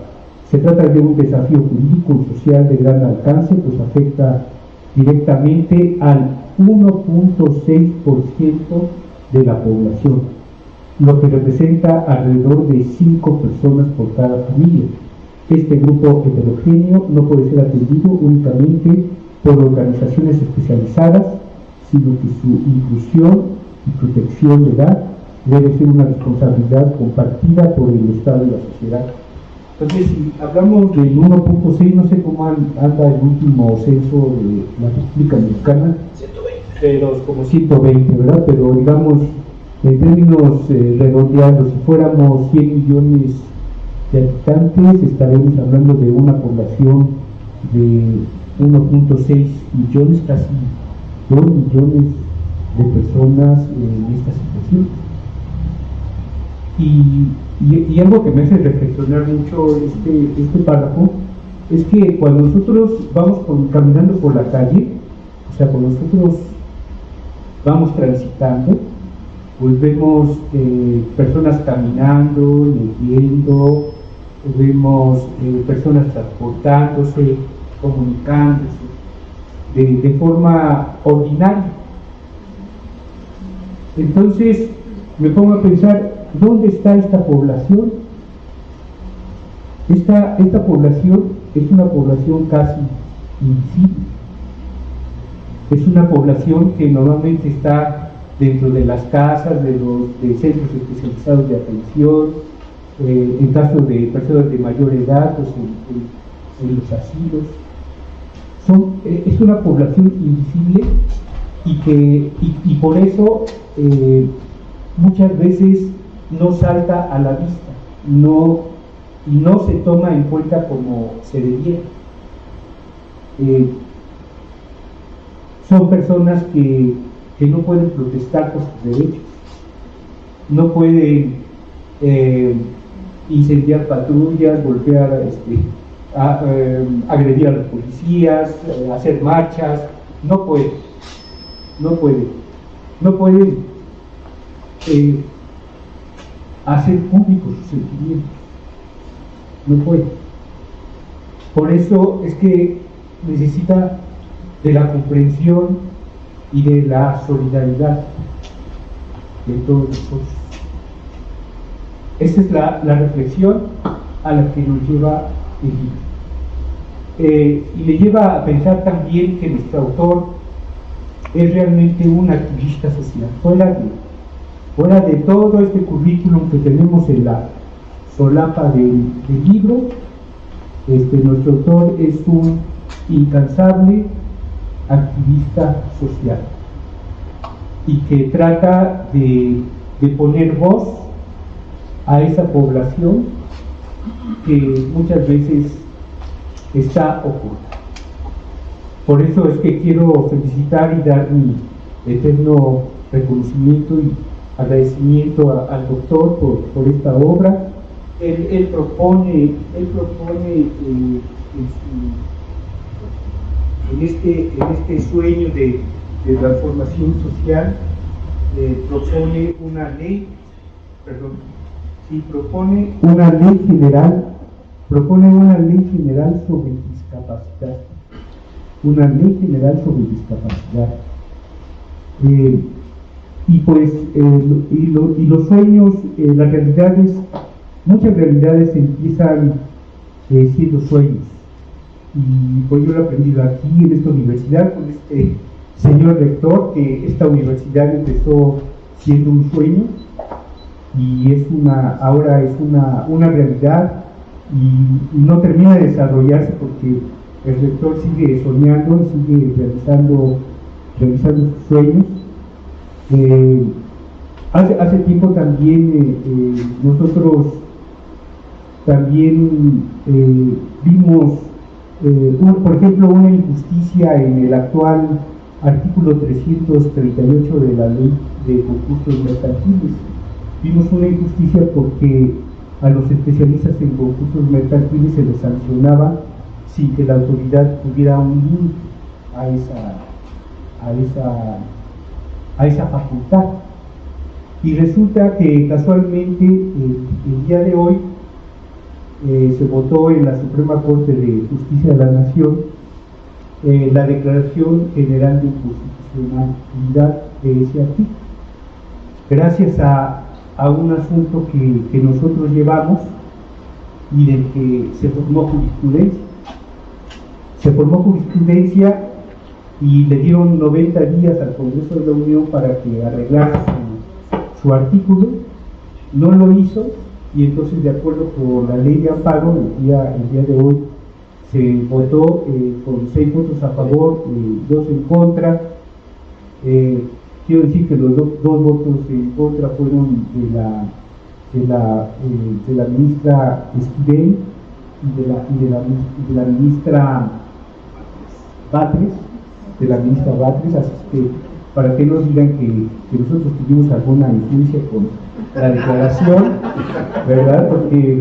Se trata de un desafío jurídico y social de gran alcance, pues afecta directamente al 1.6% de la población, lo que representa alrededor de 5 personas por cada familia. Este grupo heterogéneo no puede ser atendido únicamente por organizaciones especializadas, sino que su inclusión y protección legal debe ser una responsabilidad compartida por el Estado y la sociedad. Entonces, si hablamos del 1.6, no sé cómo anda el último censo de la República Mexicana, 120. pero como 120, ¿verdad? Pero digamos, en términos redondeados, si fuéramos 100 millones de habitantes, estaremos hablando de una población de 1.6 millones, casi 2 millones de personas en esta situación. Y algo que me hace reflexionar mucho este párrafo es que cuando nosotros vamos caminando por la calle, o sea, cuando nosotros vamos transitando, pues vemos personas caminando, leyendo, vemos personas transportándose, comunicándose de forma ordinaria. Entonces me pongo a pensar, ¿dónde está esta población? Esta población es una población casi invisible. Es una población que normalmente está dentro de las casas, de centros especializados de atención, en caso de personas de mayor edad, pues en los asilos. Es una población invisible y por eso muchas veces no salta a la vista, y no se toma en cuenta como se debiera. Son personas que no pueden protestar por sus derechos, no pueden incendiar patrullas, golpear, agredir a los policías, hacer marchas, no pueden hacer públicos sus sentimientos, no pueden. Por eso es que necesita de la comprensión y de la solidaridad de todos nosotros. Esa es la reflexión a la que nos lleva el libro. Y le lleva a pensar también que nuestro autor es realmente un activista social, fuera de todo este currículum que tenemos en la solapa del libro. Nuestro autor es un incansable activista social y que trata de poner voz a esa población que muchas veces está oculta. Por eso es que quiero felicitar y dar mi eterno reconocimiento y agradecimiento al doctor por esta obra. Él propone en este sueño de transformación social, propone una ley general sobre discapacidad. Una ley general sobre discapacidad. Y los sueños, las realidades, muchas realidades empiezan siendo sueños. Y pues yo lo he aprendido aquí en esta universidad con este señor rector, que esta universidad empezó siendo un sueño y ahora es una realidad y no termina de desarrollarse porque el rector sigue soñando, sigue realizando sus sueños. Hace tiempo también nosotros también vimos, por ejemplo, una injusticia en el actual artículo 338 de la ley de concursos mercantiles. Vimos una injusticia porque a los especialistas en concursos mercantiles se les sancionaba sin que la autoridad tuviera un límite a esa facultad. Y resulta que casualmente el día de hoy se votó en la Suprema Corte de Justicia de la Nación la Declaración General de Inconstitucionalidad de ese artículo. Gracias a un asunto que nosotros llevamos y del que se formó jurisprudencia. Se formó jurisprudencia y le dieron 90 días al Congreso de la Unión para que arreglara su artículo. No lo hizo y entonces, de acuerdo con la ley de amparo, el día de hoy se votó con 6 votos a favor y 2 en contra. Quiero decir que los dos votos en contra fueron de la ministra Esquivel y de la ministra Batres, así que para que no digan que nosotros tuvimos alguna influencia con la declaración, ¿verdad? Porque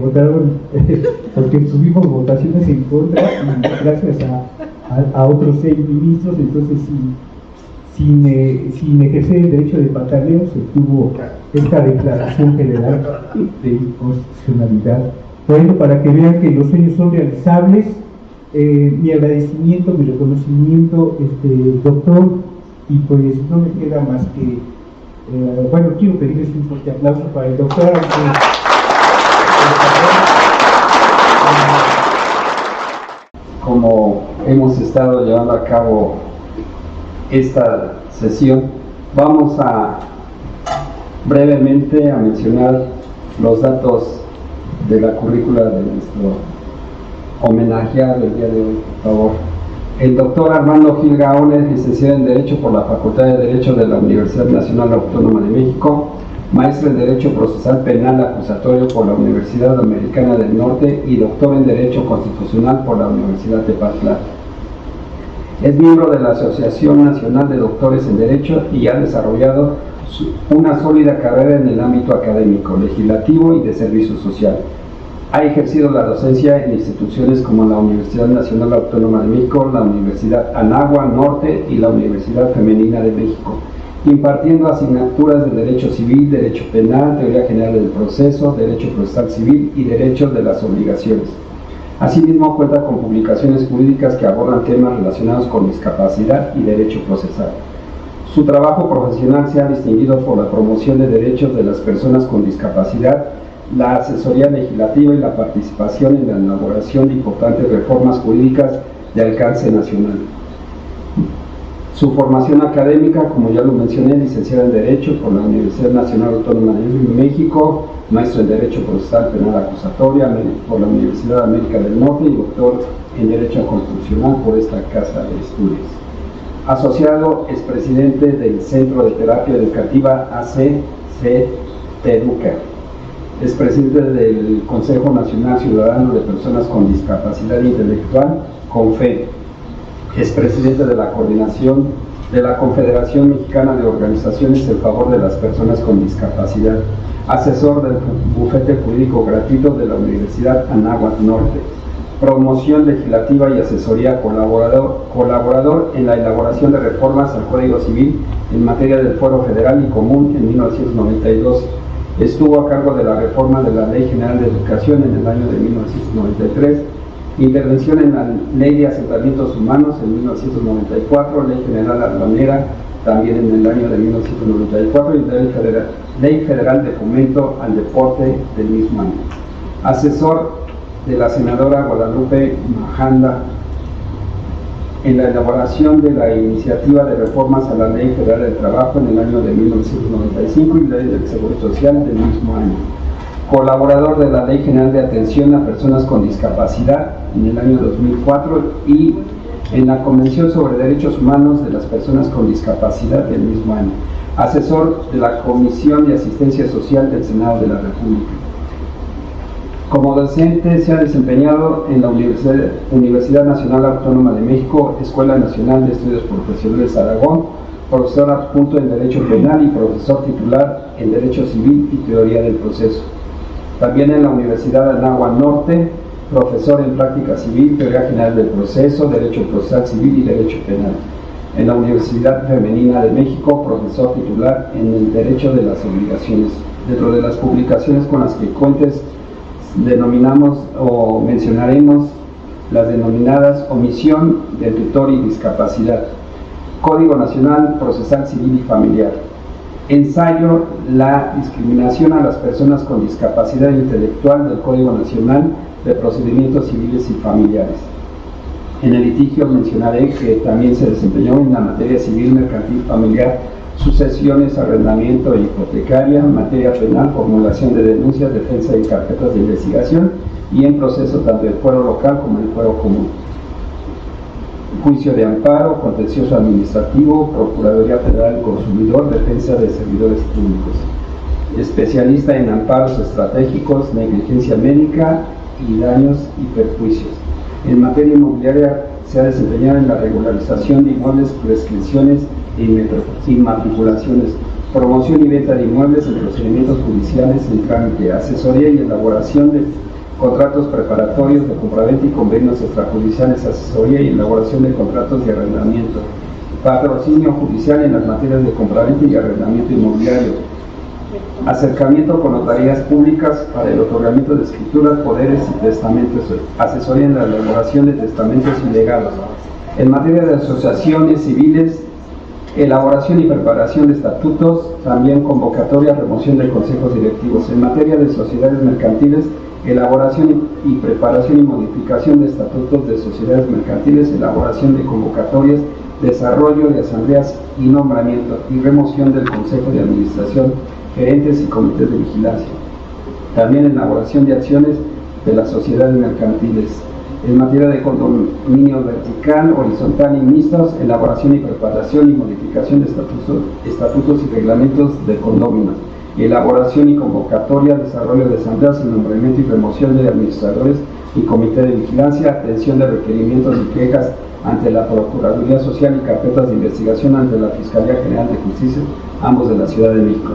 tuvimos votaciones en contra y gracias a otros 6 ministros, entonces sin ejercer el derecho de pataleo se tuvo esta declaración general de inconstitucionalidad. Por ello, para que vean que los sueños son realizables, mi agradecimiento, mi reconocimiento, doctor, y pues no me queda más que, quiero pedirles un fuerte aplauso para el doctor. Como hemos estado llevando a cabo esta sesión, vamos a brevemente a mencionar los datos de la currícula de nuestro homenajeado del día de hoy, por favor. El doctor Armando Gil Gaón es licenciado en Derecho por la Facultad de Derecho de la Universidad Nacional Autónoma de México, maestro en Derecho Procesal Penal Acusatorio por la Universidad Americana del Norte y doctor en Derecho Constitucional por la Universidad de Tepoztlán. Es miembro de la Asociación Nacional de Doctores en Derecho y ha desarrollado una sólida carrera en el ámbito académico, legislativo y de servicio social. Ha ejercido la docencia en instituciones como la Universidad Nacional Autónoma de México, la Universidad Anáhuac Norte y la Universidad Femenina de México, impartiendo asignaturas de Derecho Civil, Derecho Penal, Teoría General del Proceso, Derecho Procesal Civil y Derecho de las Obligaciones. Asimismo, cuenta con publicaciones jurídicas que abordan temas relacionados con discapacidad y derecho procesal. Su trabajo profesional se ha distinguido por la promoción de derechos de las personas con discapacidad, la asesoría legislativa y la participación en la elaboración de importantes reformas jurídicas de alcance nacional. Su formación académica, como ya lo mencioné, licenciada en Derecho por la Universidad Nacional Autónoma de México, maestro en Derecho Procesal Penal Acusatoria por la Universidad de América del Norte y doctor en Derecho Constitucional por esta Casa de Estudios. Asociado, expresidente del Centro de Terapia Educativa AC-CETEDUCA. Expresidente del Consejo Nacional Ciudadano de Personas con Discapacidad Intelectual, CONFED. Expresidente de la Coordinación de la Confederación Mexicana de Organizaciones en Favor de las Personas con Discapacidad. Asesor del Bufete Jurídico Gratuito de la Universidad Anáhuac Norte. Promoción legislativa y asesoría, colaborador en la elaboración de reformas al Código Civil en materia del Fuero Federal y Común en 1992. Estuvo a cargo de la reforma de la Ley General de Educación en el año de 1993, intervención en la Ley de Asentamientos Humanos en 1994, Ley General Aduanera también en el año de 1994 y Ley Federal de Fomento al Deporte del mismo año. Asesor de la senadora Guadalupe Majanda en la elaboración de la iniciativa de reformas a la Ley Federal del Trabajo en el año de 1995 y Ley del Seguro Social del mismo año. Colaborador de la Ley General de Atención a Personas con Discapacidad en el año 2004 y en la Convención sobre Derechos Humanos de las Personas con Discapacidad del mismo año. Asesor de la Comisión de Asistencia Social del Senado de la República. Como docente se ha desempeñado en la Universidad Nacional Autónoma de México, Escuela Nacional de Estudios Profesionales Aragón, profesor adjunto en Derecho Penal y profesor titular en Derecho Civil y Teoría del Proceso. También en la Universidad Anáhuac Norte, profesor en Práctica Civil, Teoría General del Proceso, Derecho Procesal Civil y Derecho Penal. En la Universidad Femenina de México, profesor titular en el Derecho de las Obligaciones. Dentro de las publicaciones con las que cuentes, denominamos o mencionaremos las denominadas omisión del tutor y discapacidad, Código Nacional Procesal Civil y Familiar, ensayo la discriminación a las personas con discapacidad intelectual del Código Nacional de Procedimientos Civiles y Familiares. En el litigio mencionaré que también se desempeñó en la materia civil, mercantil, familiar, sucesiones, arrendamiento e hipotecaria, materia penal, formulación de denuncias, defensa de carpetas de investigación y en proceso tanto del fuero local como del fuero común. Juicio de amparo, contencioso administrativo, Procuraduría Federal del Consumidor, defensa de servidores públicos. Especialista en amparos estratégicos, negligencia médica y daños y perjuicios. En materia inmobiliaria se ha desempeñado en la regularización de inmuebles, prescripciones e inmatriculaciones, promoción y venta de inmuebles en procedimientos judiciales en trámite, asesoría y elaboración de contratos preparatorios de compraventa y convenios extrajudiciales, asesoría y elaboración de contratos de arrendamiento, patrocinio judicial en las materias de compraventa y arrendamiento inmobiliario, acercamiento con notarías públicas para el otorgamiento de escrituras, poderes y testamentos, asesoría en la elaboración de testamentos y legados. En materia de asociaciones civiles, elaboración y preparación de estatutos, también convocatoria, remoción de consejos directivos. En materia de sociedades mercantiles, elaboración y preparación y modificación de estatutos de sociedades mercantiles, elaboración de convocatorias, desarrollo de asambleas y nombramiento y remoción del Consejo de Administración, gerentes y comités de vigilancia. También elaboración de acciones de las sociedades mercantiles. En materia de condominio vertical, horizontal y mixtos, elaboración y preparación y modificación de estatutos y reglamentos de condóminos. Elaboración y convocatoria, desarrollo de asambleas y nombramiento y remoción de administradores y comité de vigilancia, atención de requerimientos y quejas ante la Procuraduría Social y carpetas de investigación ante la Fiscalía General de Justicia, ambos de la Ciudad de México.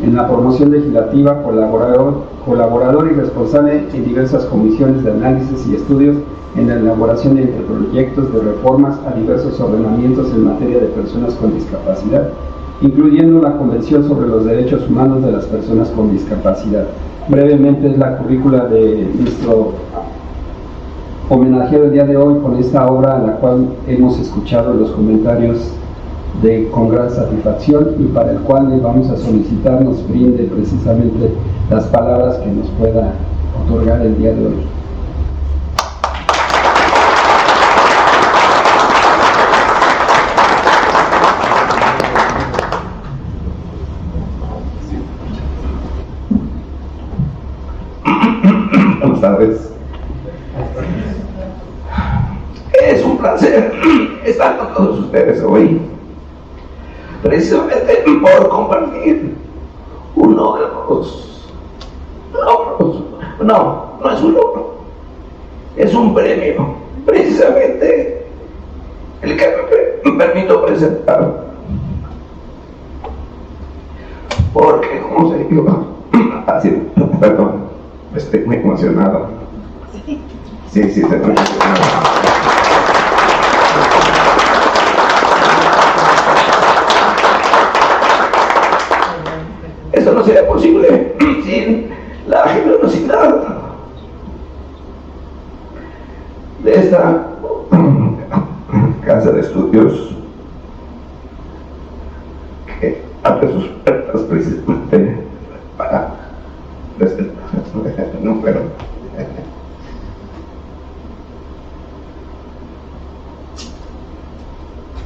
En la promoción legislativa, colaborador y responsable en diversas comisiones de análisis y estudios en la elaboración de proyectos de reformas a diversos ordenamientos en materia de personas con discapacidad, incluyendo la Convención sobre los Derechos Humanos de las Personas con Discapacidad. Brevemente es la currícula de nuestro homenajeado el día de hoy con esta obra, a la cual hemos escuchado los comentarios con gran satisfacción y para el cual le vamos a solicitar nos brinde precisamente las palabras que nos pueda otorgar el día de hoy. ¿cómo sabes? Es un placer estar con todos ustedes hoy, precisamente por compartir uno de los logros. No es un logro, es un premio, precisamente el que me permito presentar, porque como se dijo, perdón, estoy muy emocionado. Sí, estoy muy emocionado. Esto no sería posible sin la generosidad de esta casa de estudios que abre sus puertas precisamente para no, pero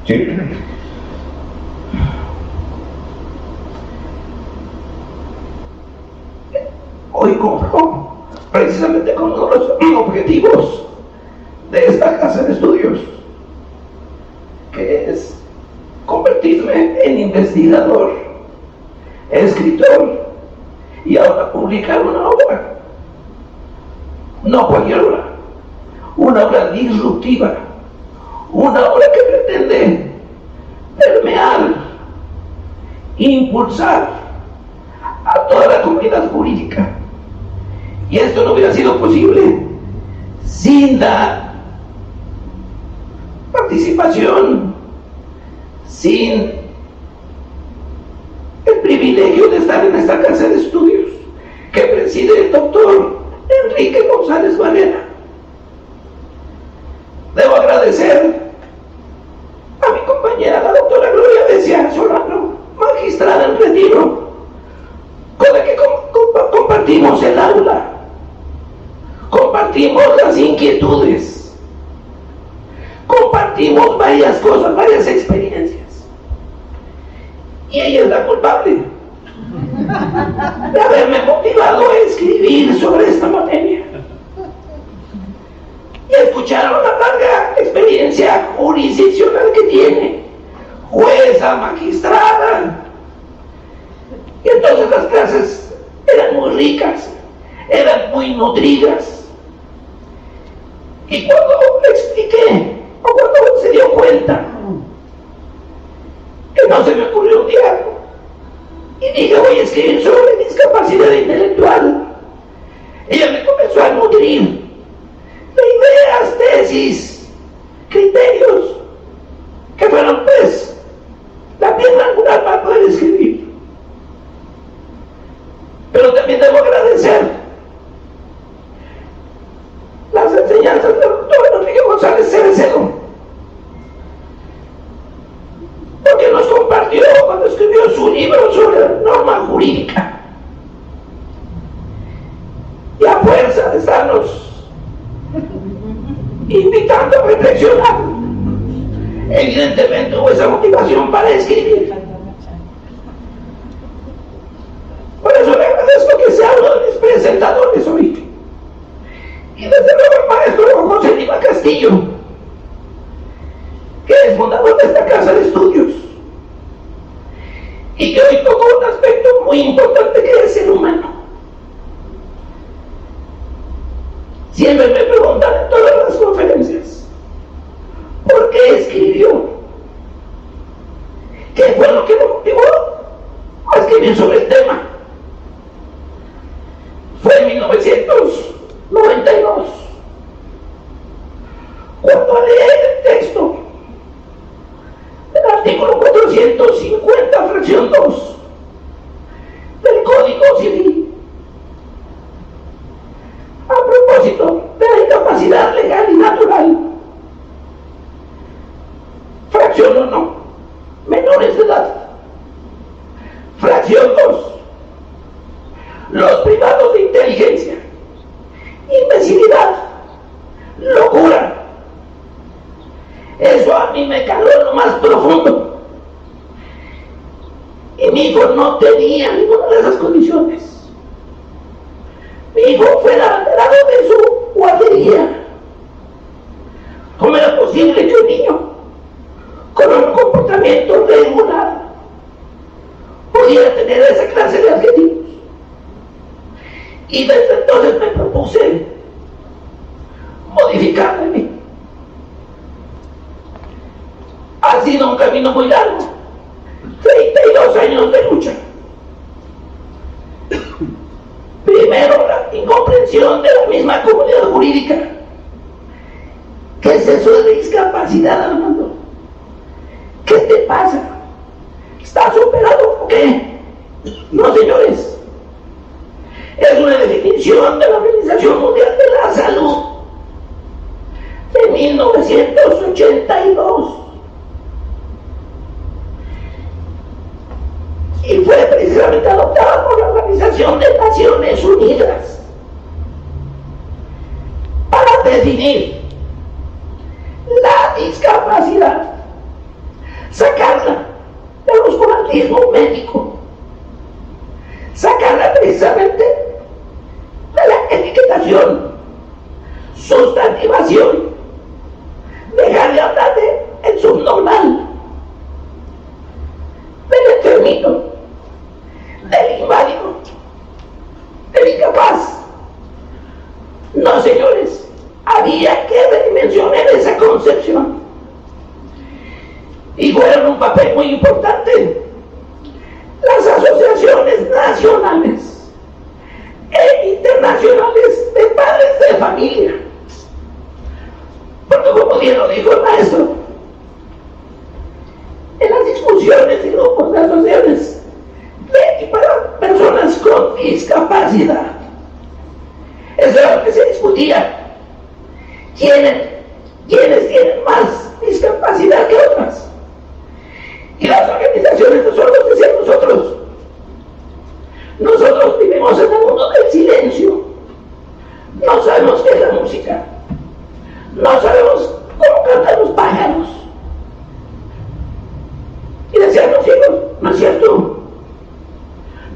sí. Hoy compro precisamente con uno de los objetivos de esta casa de estudios, que es convertirme en investigador, escritor y ahora publicar una obra, no cualquier obra, una obra disruptiva, una obra que pretende permear, impulsar a toda la comunidad jurídica. Y esto no hubiera sido posible sin la participación, sin el privilegio de estar en esta casa de estudios que preside el doctor Enrique González Barrera. Debo agradecer a mi compañera, la doctora Gloria Becia Solano, magistrada en retiro, con la que compartimos el aula, compartimos las inquietudes, compartimos varias cosas, varias experiencias. Y ella es la culpable de haberme motivado a escribir sobre esta materia. Y escucharon la larga experiencia jurisdiccional que tiene, jueza, magistrada. Y entonces las clases eran muy ricas, eran muy nutridas. Y cuando le expliqué, o cuando se dio cuenta que no se me ocurrió un diálogo, y dije voy a escribir sobre discapacidad intelectual, ella me comenzó a nutrir de ideas, tesis, criterios, que fueron pues la piedra angular para poder escribir. Pero también debo agradecer las enseñanzas del doctor Enrique González Cerecedo, porque nos compartió cuando escribió su libro sobre norma jurídica. Y a fuerza de estarnos invitando a reflexionar, evidentemente hubo esa motivación para escribir. Por eso le agradezco que sea uno de mis presentadores hoy. Y desde luego el maestro José Lima Castillo, que es fundador de esta casa de estudios y que hoy tocó un aspecto muy importante que es el ser humano. Siempre me preguntan en todas las conferencias, ¿por qué escribió? ¿Qué fue lo que lo motivó a escribir sobre el tema? Fue en 1992, cuando leí el texto del artículo 450, fracción 2 del Código Civil, a propósito de la incapacidad legal y natural. Fracción 1, menores de edad. Fracción 2, los privados de inteligencia, imbecilidad, locura. Eso a mí me caló en lo más profundo. Y mi hijo no tenía ninguna de esas condiciones. Mi hijo fue la bandera lado de su guardería. ¿Cómo era posible que un niño con un comportamiento regular pudiera tener esa clase de adjetivos? Y desde entonces me propuse modificarme. Ha sido un camino muy largo, 32 años de lucha. Primero, la incomprensión de la misma comunidad jurídica. ¿Qué es eso de discapacidad, Armando? ¿Qué te pasa? ¿Estás operado o qué? No, señores. Es una definición de la Organización Mundial de la Salud de 1982. Y fue precisamente adoptada por la Organización de Naciones Unidas para definir la discapacidad, sacarla del oscurantismo médico, sacarla precisamente de la etiquetación, sustantivación, dejar de hablar del subnormal, del enfermito, del inválido, del incapaz. No, señores, había que redimensionar esa concepción. Y juegan un papel muy importante las asociaciones nacionales e internacionales de padres de familia. Porque como bien lo dijo el maestro, en las discusiones y grupos de asociaciones de y para personas con discapacidad, eso era lo que se discutía. ¿Quiénes tienen más discapacidad que otras? Y las organizaciones nosotros decíamos, nosotros vivimos en el mundo del silencio. No sabemos qué es la música. No sabemos cómo cantan los pájaros. Y decían los hijos, ¿no es cierto?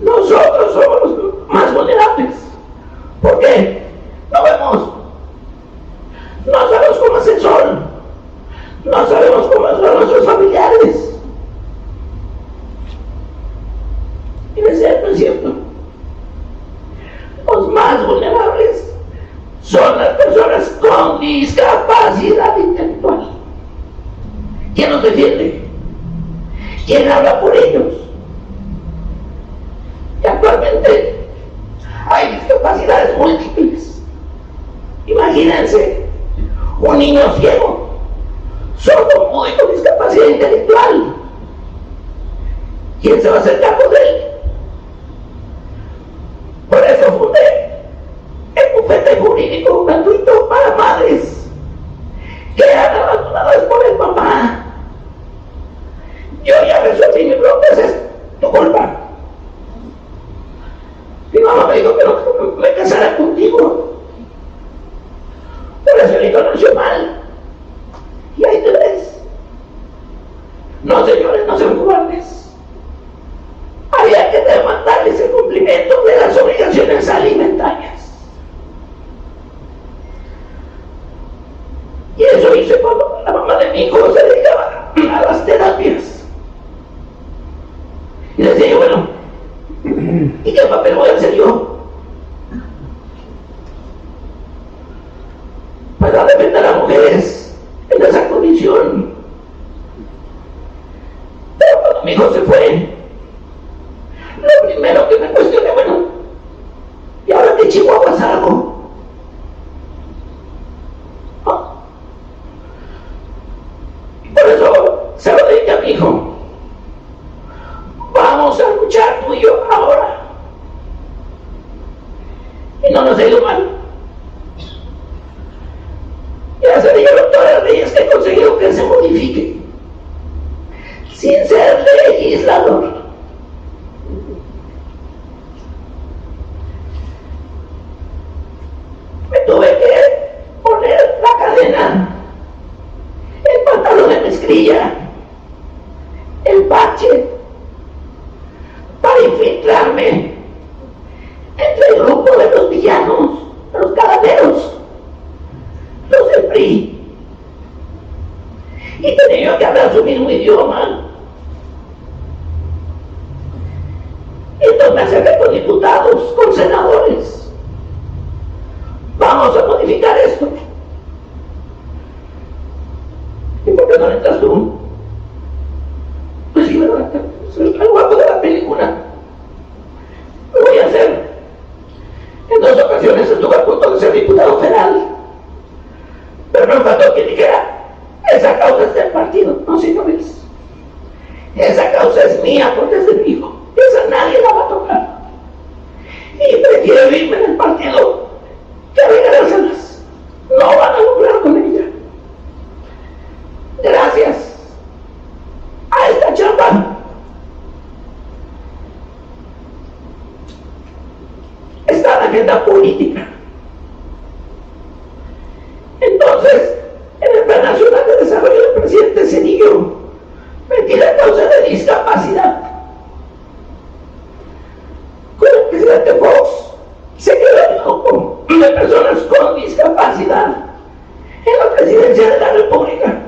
Nosotros somos los más vulnerables. ¿Por qué? No vemos. No sabemos cómo es el sol. No sabemos cómo son nuestros familiares. Y decían, ¿no es cierto? Los más vulnerables son las personas con discapacidad intelectual. ¿Quién los defiende? ¿Quién habla por ellos? Y actualmente hay discapacidades múltiples. Imagínense un niño ciego, sordo, mudo y con discapacidad intelectual. ¿Quién se va a hacer cargo de él? Por eso fundé el bufete jurídico gratuito para madres que han abandonado por el papá. Yo ya resolví mi bronca, es tu culpa. Mi mamá me dijo que no me casara contigo. Por eso el hijo nació mal. Y ahí te ves. No, señores, no sean cobardes. Había que demandarles el cumplimiento de las obligaciones alimentarias. Y eso hice cuando la mamá de mi hijo se dedicaba a las terapias. Y decía yo, bueno, ¿y qué papel voy a hacer yo? Para defender a mujeres en esa condición. Pero cuando mi hijo se fue, lo primero que me cuestioné, bueno, ¿y ahora qué chihuahuas hago? ¿Ah? Y por eso se lo dije a mi hijo. Vamos a luchar tú y yo ahora. Y no nos ha ido mal. Ya se dijeron todas las leyes que he conseguido que se modifique sin ser legislador. Me tuve que poner la cadena, el pantalón de mezclilla, el parche, para infiltrarme entre el grupo de los villanos, de los calaveras. su mismo idioma. Entonces me acerqué con diputados, con senadores. Vamos a modificar esto. ¿Y por qué no le entras tú? Pues sí, ¿verdad? Soy el guapo de la película. Lo voy a hacer. En 2 ocasiones estuve a punto de ser diputado federal. Pero no me faltó quien dijera, esa causa es del partido. No, señores. Esa causa es mía porque es de mi hijo. Esa nadie la va a tocar. Y prefiero irme del partido que regalárselas. No van a lograr con ella. Gracias a esta chamba está la agenda política. Entonces, en el Plan Nacional de Desarrollo del presidente Cedillo metí la causa de discapacidad. Con el presidente Fox se quedó el grupo de personas con discapacidad en la presidencia de la República.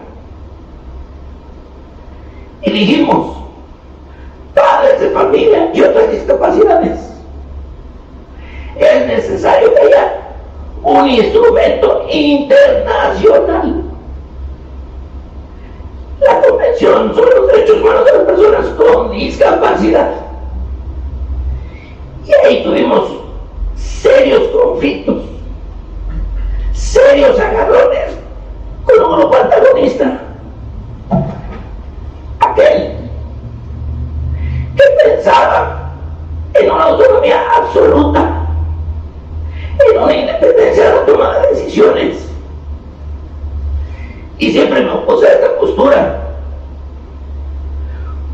Y dijimos, padres de familia y otras discapacidades, es necesario que haya un instrumento internacional. La Convención sobre los Derechos Humanos de las Personas con Discapacidad. Y ahí tuvimos serios conflictos, serios agarrones con un grupo antagonista. Aquel que pensaba en una autonomía absoluta, en una independencia de la toma de decisiones. Y siempre me opuse a esta postura.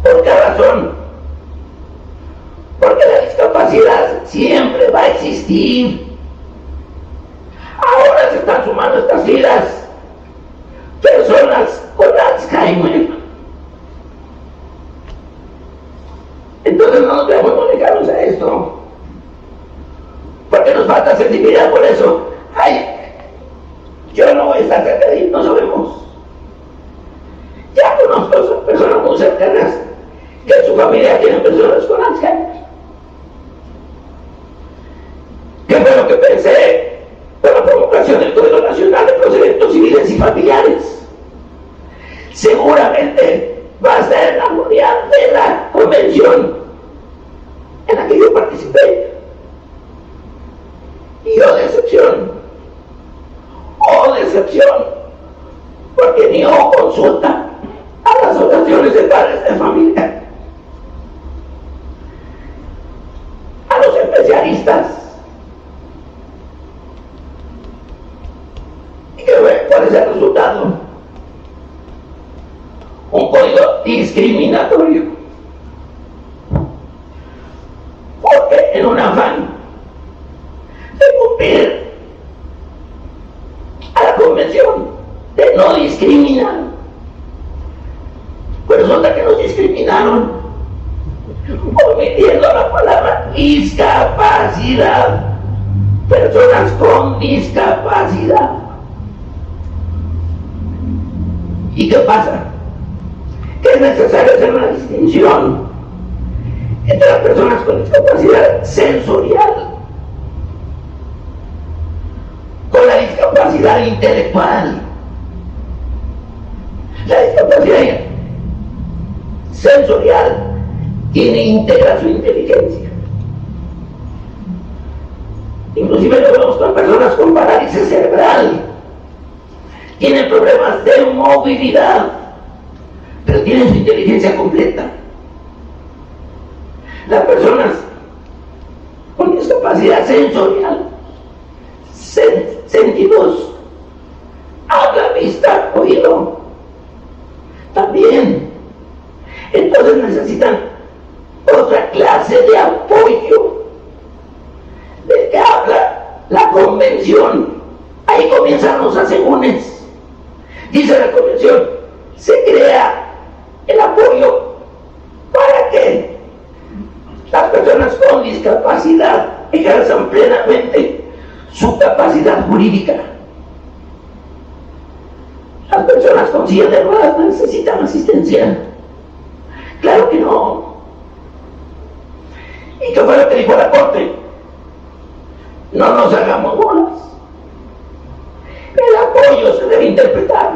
¿Por qué razón? Porque la discapacidad siempre va a existir. Ahora se están sumando a estas filas personas con Alzheimer. Entonces no nos veamos muy lejanos a esto. Porque nos falta sensibilidad por eso. Ay, yo no voy a estar cerca de ahí, no sabemos. Ya conozco a personas muy cercanas que en su familia tienen personas con Alzheimer. ¿Qué fue lo que pensé con la promulgación del Código Nacional de Procedimientos Civiles y Familiares? Seguramente va a estar en la armonía de la convención en la que yo participé. Y oh decepción, porque ni consulta a las asociaciones de padres de familia, a los especialistas. ¿Y cuál es el resultado? Un código discriminatorio. Porque en un afán de cumplir a la convención de no discriminar, pues resulta que nos discriminaron omitiendo la palabra discapacidad, personas con discapacidad. ¿Y qué pasa? Que es necesario hacer una distinción entre las personas con discapacidad sensorial con la discapacidad intelectual. La discapacidad sensorial tiene íntegra su inteligencia. Inclusive lo vemos con personas con parálisis cerebral. Tienen problemas de movilidad, pero tienen su inteligencia completa. Las personas con discapacidad sensorial, sentidos, habla, vista, oído, también. Entonces necesitan otra clase de apoyo del que habla la convención. Ahí comienzan los asegúnes. Dice la convención, se crea el apoyo para que las personas con discapacidad ejerzan plenamente su capacidad jurídica. Las personas con con silla de ruedas necesitan asistencia. Claro que no. ¿Y qué fue lo que dijo la Corte? No nos hagamos bolas. El apoyo se debe interpretar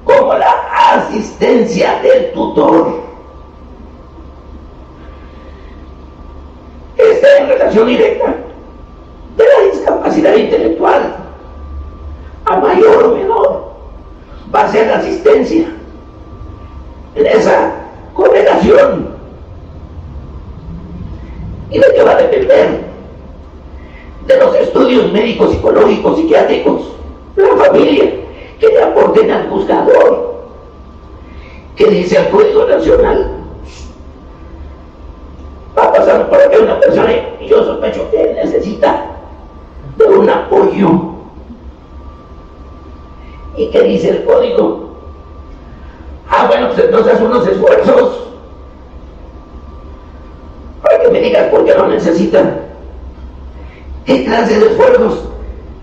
como la asistencia del tutor. Está en relación directa de la discapacidad intelectual, a mayor o menor, va a ser la asistencia en esa correlación. ¿Y de qué va a depender? De los estudios médicos, psicológicos, psiquiátricos, la familia, que le aporten al juzgador, que dice el Código Nacional. Va pasando por aquí una persona y yo sospecho que necesita de un apoyo. ¿Y qué dice el código? Bueno, pues entonces haz unos esfuerzos para que me digas por qué lo necesitan. ¿Qué clase de esfuerzos?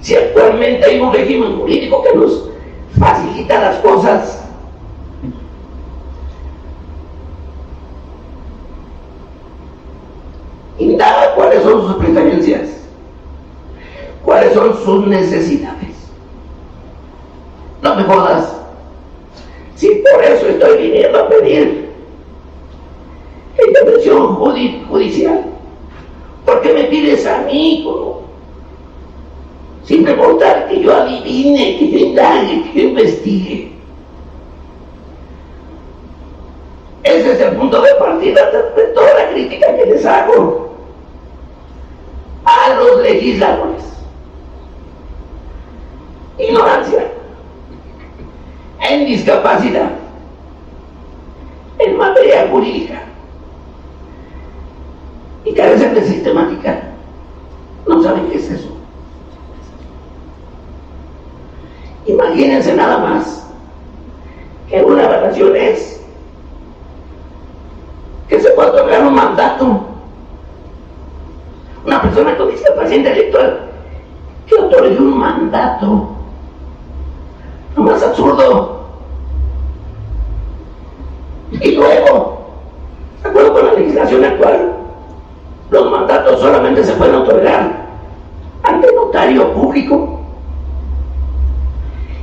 Si actualmente hay un régimen jurídico que nos facilita las cosas. Indaga cuáles son sus preferencias, cuáles son sus necesidades. No me jodas. Si por eso estoy viniendo a pedir intervención judicial, ¿por qué me pides a mí como simple mortal que yo adivine, que yo indague, que yo investigue? Ese es el punto de partida de toda la crítica que les hago a los legisladores. Ignorancia en discapacidad, en materia jurídica, y carecen de sistemática. No saben qué es eso. Imagínense nada más que una evaluación es que se puede otorgar un mandato. Una persona con discapacidad intelectual que otorgue un mandato. Lo más absurdo. Y luego, de acuerdo con la legislación actual, los mandatos solamente se pueden otorgar ante notario público.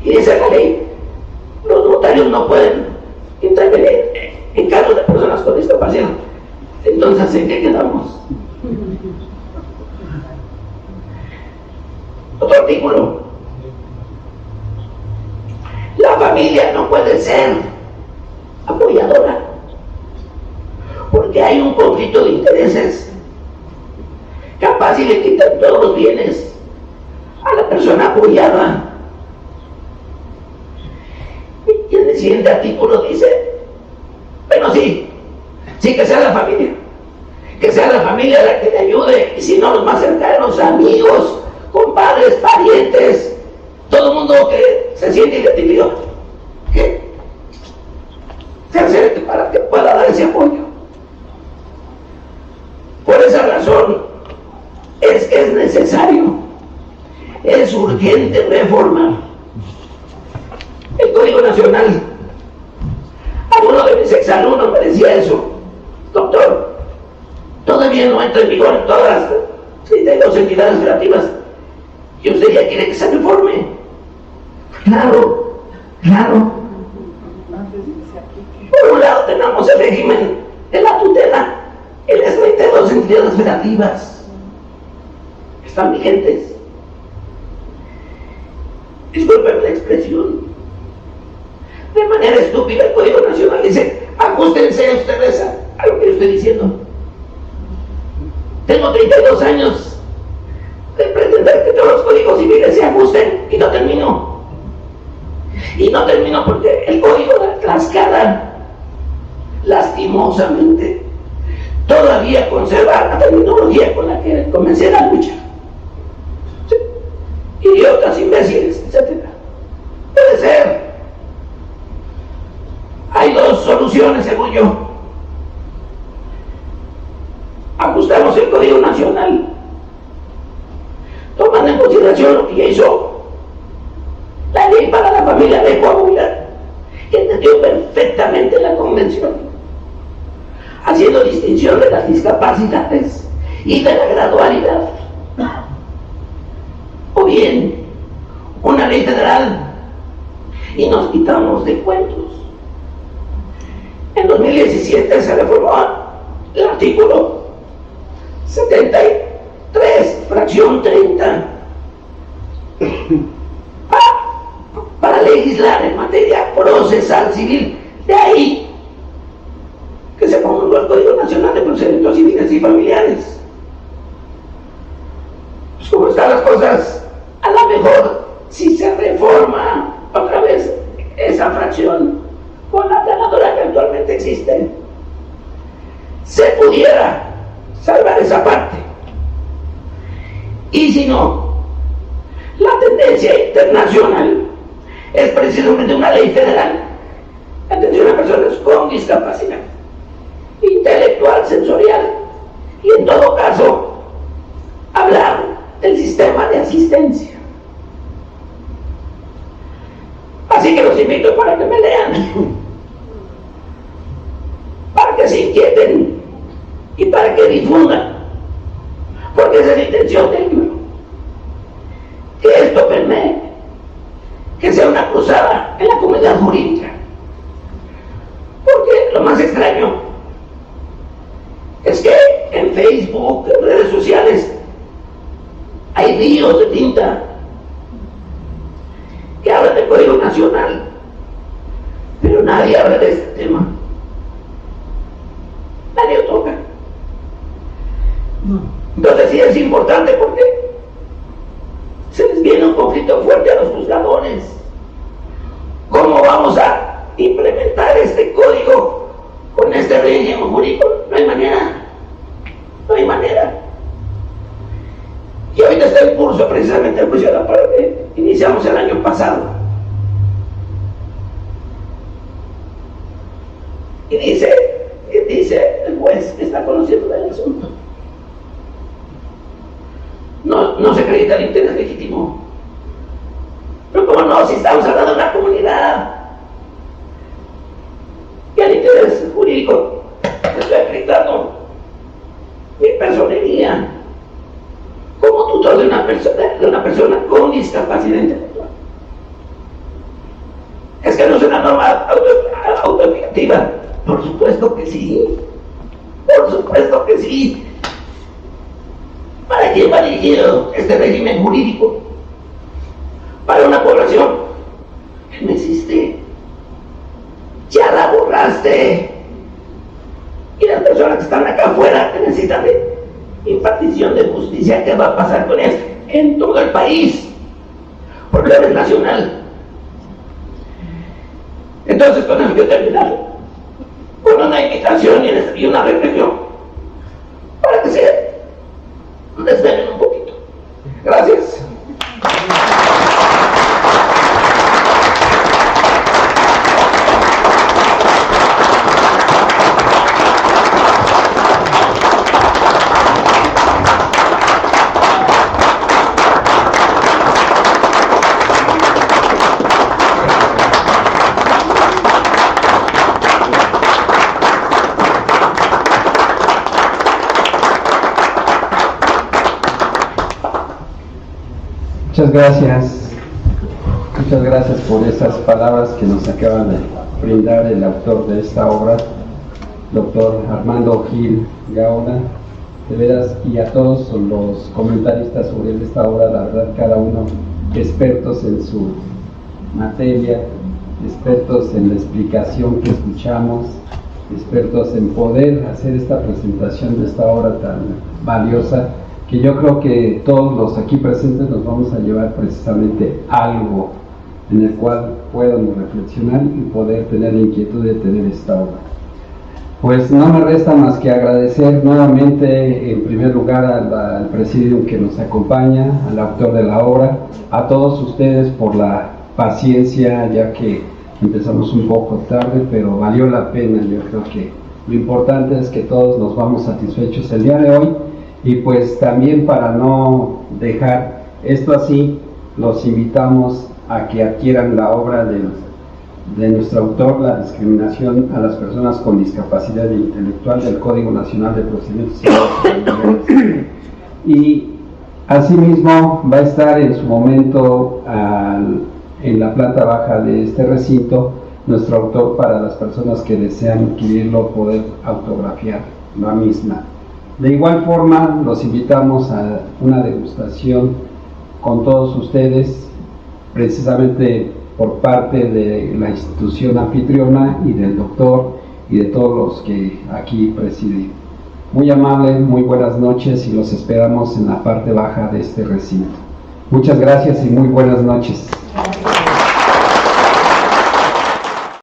Y dice la ley, los notarios no pueden intervenir en casos de personas con discapacidad. Entonces, ¿en qué quedamos? Otro artículo. La familia no puede ser apoyadora porque hay un conflicto de intereses. Capaz si le quitan todos los bienes a la persona apoyada. Y el siguiente artículo dice, bueno, sí que sea la familia, la que le ayude, y si no los más cercanos, amigos, compadres, parientes, todo el mundo que se siente identificado, que se acerque para que pueda dar ese apoyo. Por esa razón es que es necesario, es urgente reformar el Código Nacional. Alguno de mis exalumnos me decía eso: doctor, todavía no entra en vigor en todas las 32 entidades federativas y usted ya quiere que se reforme. Claro. Por un lado tenemos el régimen de la tutela en las 32 entidades federativas que están vigentes. Disculpen la expresión. De manera estúpida el Código Nacional dice: ajustense ustedes a lo que yo estoy diciendo. Tengo 32 años de pretender que todos los códigos civiles se ajusten y no termino. Y no termino porque el Código de Tlaxcala, lastimosamente, todavía conserva la terminología con la que comencé la lucha. ¿Sí? Idiotas, imbéciles, etc. Puede ser. Hay dos soluciones, según yo. Ajustamos el Código Nacional, tomando en consideración lo que ya hizo la ley para la familia de Coahuila que entendió perfectamente la convención, haciendo distinción de las discapacidades y de la gradualidad. O bien, una ley federal y nos quitamos de cuentos. En 2017 se reformó el artículo 73, fracción 30, para legislar en materia procesal civil. De ahí que se promulgó el Código Nacional de Procedimientos Civiles y Familiares. Pues como están las cosas, a lo mejor si se reforma otra vez esa fracción con la planadora que actualmente existe, se pudiera salvar esa parte. Y si no, la tendencia internacional es precisamente una ley federal de atención a personas con discapacidad intelectual, sensorial, y en todo caso hablar del sistema de asistencia. Así que los invito para que me lean, para que se inquieten y para que difundan, porque esa es la intención del libro, que esto permee que sea una cruzada en la comunidad jurídica. Porque lo más extraño es que en Facebook, en redes sociales, hay ríos de tinta que hablan del Código Nacional, pero nadie habla de este tema. Nadie lo toca. Entonces sí es importante porque se les viene un conflicto fuerte a los juzgadores. ¿Cómo vamos a implementar este código con este régimen jurídico? No hay manera. No hay manera. Y ahorita está en curso precisamente el juicio de la parte que iniciamos el año pasado. Y dice el juez que está conociendo del asunto. No se acredita el interés legítimo. Pero como no, si estamos hablando de una comunidad y el interés jurídico, estoy acreditando mi personería como tutor de una persona con discapacidad intelectual. ¿Es que no es una norma autoaplicativa? Por supuesto que sí. Por supuesto que sí. ¿Para quién va dirigido este régimen jurídico? Para una población que no existe. Ya la borraste. Y las personas que están acá afuera que necesitan de impartición de justicia, ¿qué va a pasar con esto? En todo el país. Problema nacional. Entonces, con eso quiero terminar con una invitación y una reflexión para que se desvelen un poquito. Gracias. Muchas gracias por esas palabras que nos acaban de brindar el autor de esta obra, doctor Armando Gil Gaona. De veras, y a todos los comentaristas sobre esta obra, la verdad, cada uno expertos en su materia, expertos en la explicación que escuchamos, expertos en poder hacer esta presentación de esta obra tan valiosa, que yo creo que todos los aquí presentes nos vamos a llevar precisamente algo en el cual podamos reflexionar y poder tener la inquietud de tener esta obra. Pues no me resta más que agradecer nuevamente, en primer lugar, al presidium que nos acompaña, al autor de la obra, a todos ustedes por la paciencia, ya que empezamos un poco tarde, pero valió la pena. Yo creo que lo importante es que todos nos vamos satisfechos el día de hoy. Y pues también, para no dejar esto así, los invitamos a que adquieran la obra del de nuestro autor, la discriminación a las personas con discapacidad intelectual del Código Nacional de Procedimientos Civiles. Y asimismo va a estar en su momento en la planta baja de este recinto nuestro autor para las personas que desean adquirirlo, poder autografiar la misma. De igual forma, los invitamos a una degustación con todos ustedes, precisamente por parte de la institución anfitriona y del doctor y de todos los que aquí presiden. Muy amable, muy buenas noches y los esperamos en la parte baja de este recinto. Muchas gracias y muy buenas noches.